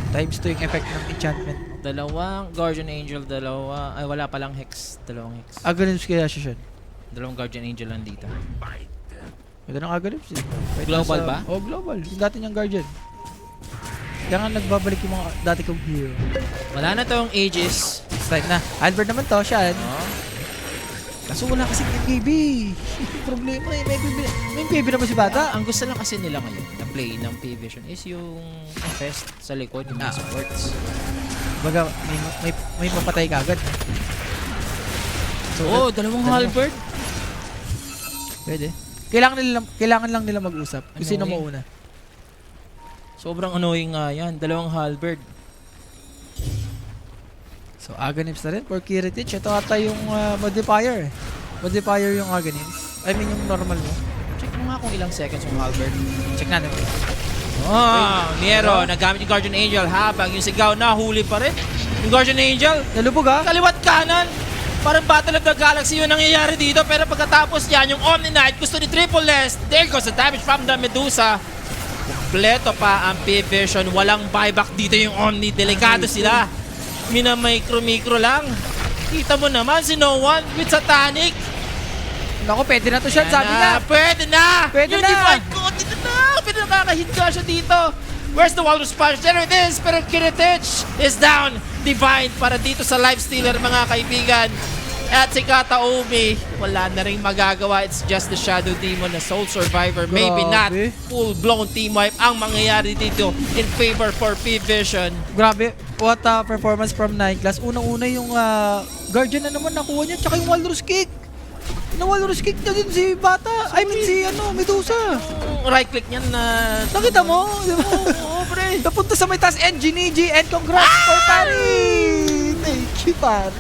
Times 2 yung effect ng enchantment. Dalawang Guardian Angel, ay wala palang Hex. Dalawang Hex. Aghanim kaya siya. Dalawang Guardian Angel lang dito. Ito ng aghanim siya. Global ba? Oh, global. Yung dati niyang Guardian. Kaya nga nagbabalik yung mga dati kong hero. Wala na tong Aegis. Strike na. Albert naman to, siya. Oh. Kaso wala kasi MKB. Problema eh. May MKB naman si bata. Ang gusto lang kasi nila ngayon na play ng P-Vision is yung Infest sa likod, yung mga supports. Baga, may papatay ka agad. So, dalawang Halberd. Pwede. Kailangan lang nila mag-usap. Kung sino mauna. Sobrang annoying nga yan. Dalawang Halberd. So, Aghanims na rin for Kiritich. Ito ata yung modifier. Modifier yung Aghanims. I mean, yung normal mo. Check mo nga kung ilang seconds yung Halberd. Check natin. Nero, nagamit yung Guardian Angel habang yung sigaw na huli pa rin. Yung Guardian Angel, Nalubog ha? kaliwat kanan. Parang Battle of the Galaxy yung nangyayari dito. Pero pagkatapos yan, yung Omni Knight, gusto ni Triple S. There goes the damage from the Medusa. Kompleto pa ang P-Vision. Walang buyback dito yung Omni. Delikado sila. Mina-micro-micro lang. Kita mo naman si No One with Satanic. Naku, pwede na to siya. Sabi na. Pwede na! Pwede yung na! Divine ko, dito na! Pwede na kakahit ka siya dito. Where's the Walrus Punch? There it is! Pero Kiritich is down. Divine para dito sa Lifestealer, mga kaibigan. At si Kataomi, wala na rin magagawa. It's just the Shadow Demon na Soul Survivor. Maybe not Grabe. full-blown team wipe ang mangyayari dito in favor for P-Vision. Grabe. What a performance from 9 class. Unang-una yung Guardian na naman nakuha niya. Tsaka yung Walrus Kick. Na-Walrus Kick na din si Bata. I mean si Medusa. Right click niyan na... Nakita mo? Oo, pre. Napunta sa may taas and Ginigi and congrats for Paris! Thank you, Paris.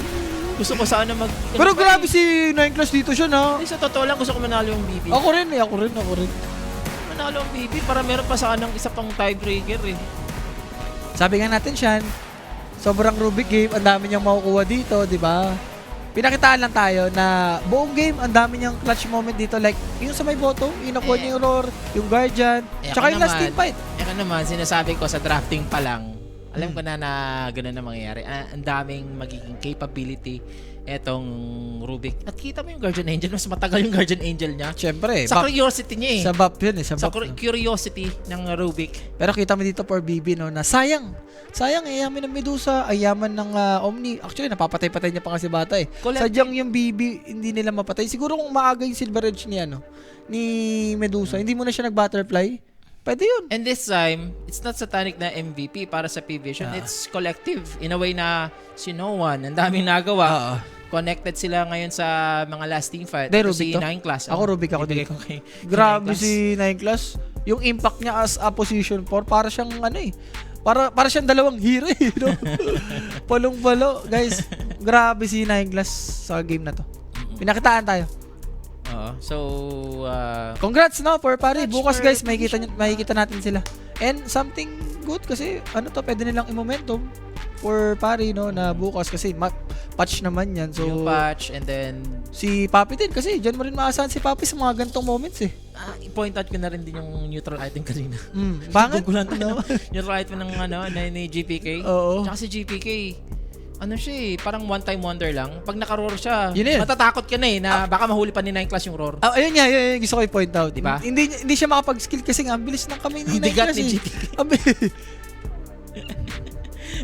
Gusto ko sana mag... Pero grabe si 9 class dito siya, na. Sa totoo lang, gusto ko manalo yung BB. Ako rin. Manalo ang BB para meron pa sa kanang isa pang tiebreaker eh. Sabi nga natin, Shan, sobrang Rubik game, ang dami niyang makukuha dito, di ba? Pinakitaan lang tayo na buong game, ang dami niyang clutch moment dito. Like, yung sa may bottom, yung nakuha niya yung Roar, yung Guardian, tsaka yung last team fight. Eka naman, sinasabi ko sa drafting pa lang, alam ko na gano'n na mangyayari. Ang daming magiging capability etong Rubik. At kita mo yung Guardian Angel, mas matagal yung Guardian Angel niya. Siyempre, Sa curiosity niya eh. sa BAP yun eh. Sa Sa BAP, no? curiosity ng Rubik. Pero kita mo dito for BB, no, na sayang, ayaman ng Medusa, ayaman ng Omni. Actually, napapatay-patay niya pa kasi bata eh. Sadyang yung BB, hindi nila mapatay. Siguro kung maaga yung Silver Edge ni, ni Medusa, hindi mo na siya nag-butterfly, pwede yun. And this time, it's not Satanic na MVP para sa P-Vision. It's collective. In a way na si No One, ang daming nagawa. Connected sila ngayon sa mga last team fight. Hindi, Ito Rubik si to. Nine Class. Ako Rubik ako ibigay dito. ko kay Grabe Nine Class. si Nine Class. Yung impact niya as a position 4, para siyang para siyang dalawang hero eh, no? Palong-palo. Guys, grabe si Nine Class sa game na to. Pinakitaan tayo. Oo. So, Congrats no for Pari. Congrats Bukas for guys, P-Vision. makikita natin sila. And something good kasi pwede nilang i-momentum for Pari, no, na bukas kasi patch naman yan. So yung patch and then si Papi din kasi diyan mo rin maasahan si Papi sa mga gantong moments eh. i-point out ko na rin din yung neutral item kanina. Bangat Gugulan tayo. Neutral item ng ni GPK. Oo. Tsaka si GPK, siya eh, parang one time wonder lang. Pag naka-roar siya, Yun yun. matatakot ka na eh, na baka mahuli pa ni Nine Class yung roar. Ayun nga, yun gusto ko i-point out. Diba? Hindi siya makapag-skill kasi nga ang bilis ng kamay ni Ang Nine bigat Class ni eh. GPK.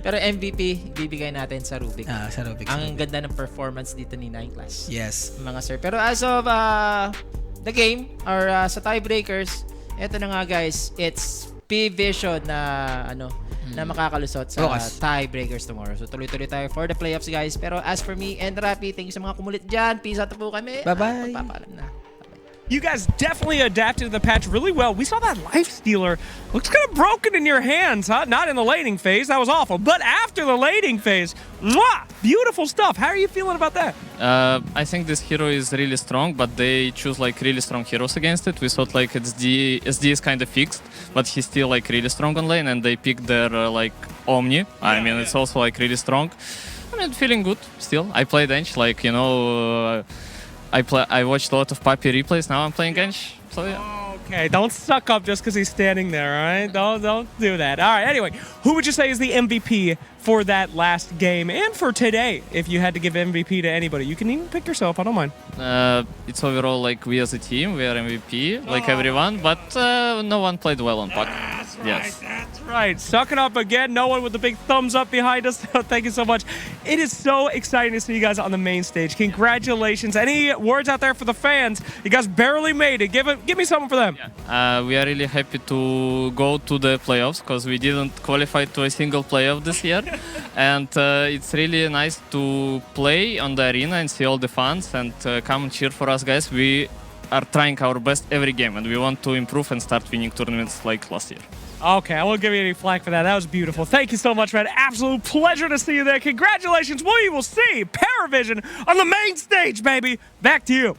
Pero MVP, bibigay natin sa Rubik. Sa Rubik. Ang ganda ng performance dito ni Nine Class. Yes. Mga sir. Pero as of the game, or sa tiebreakers, eto na nga guys, it's P-Vision na na makakalusot sa Bukas. tiebreakers tomorrow. So tuloy-tuloy tayo for the playoffs guys. Pero as for me and Rapi, thank you sa mga kumulit dyan. Peace out po kami. Bye-bye. Magpapaalam na. You guys definitely adapted to the patch really well. We saw that Life Stealer looks kind of broken in your hands, huh? Not in the laning phase, that was awful. But after the laning phase, mwah, beautiful stuff. How are you feeling about that? I think this hero is really strong, but they choose like really strong heroes against it. We thought like SD is kind of fixed, but he's still like really strong on lane, and they picked their like Omni. I mean, it's also like really strong. I mean, feeling good still. I played Ench, like I watched a lot of Papi replays. Now I'm playing Ench. So yeah. Okay, don't suck up just because he's standing there, all right? Don't do that. All right, anyway, who would you say is the MVP for that last game and for today? If you had to give MVP to anybody, you can even pick yourself, I don't mind. It's overall like we as a team, we are MVP, like everyone, but no one played well on Puck. Yes. That's right. Suck it up again. No one with the big thumbs up behind us. Thank you so much. It is so exciting to see you guys on the main stage. Congratulations. Any words out there for the fans? You guys barely made it. Give me something for them. We are really happy to go to the playoffs because we didn't qualify to a single playoff this year. And it's really nice to play on the arena and see all the fans and come and cheer for us, guys. We are trying our best every game and we want to improve and start winning tournaments like last year. Okay, I won't give you any flack for that. That was beautiful. Thank you so much, man. Absolute pleasure to see you there. Congratulations. We will see Paravision on the main stage, baby. Back to you.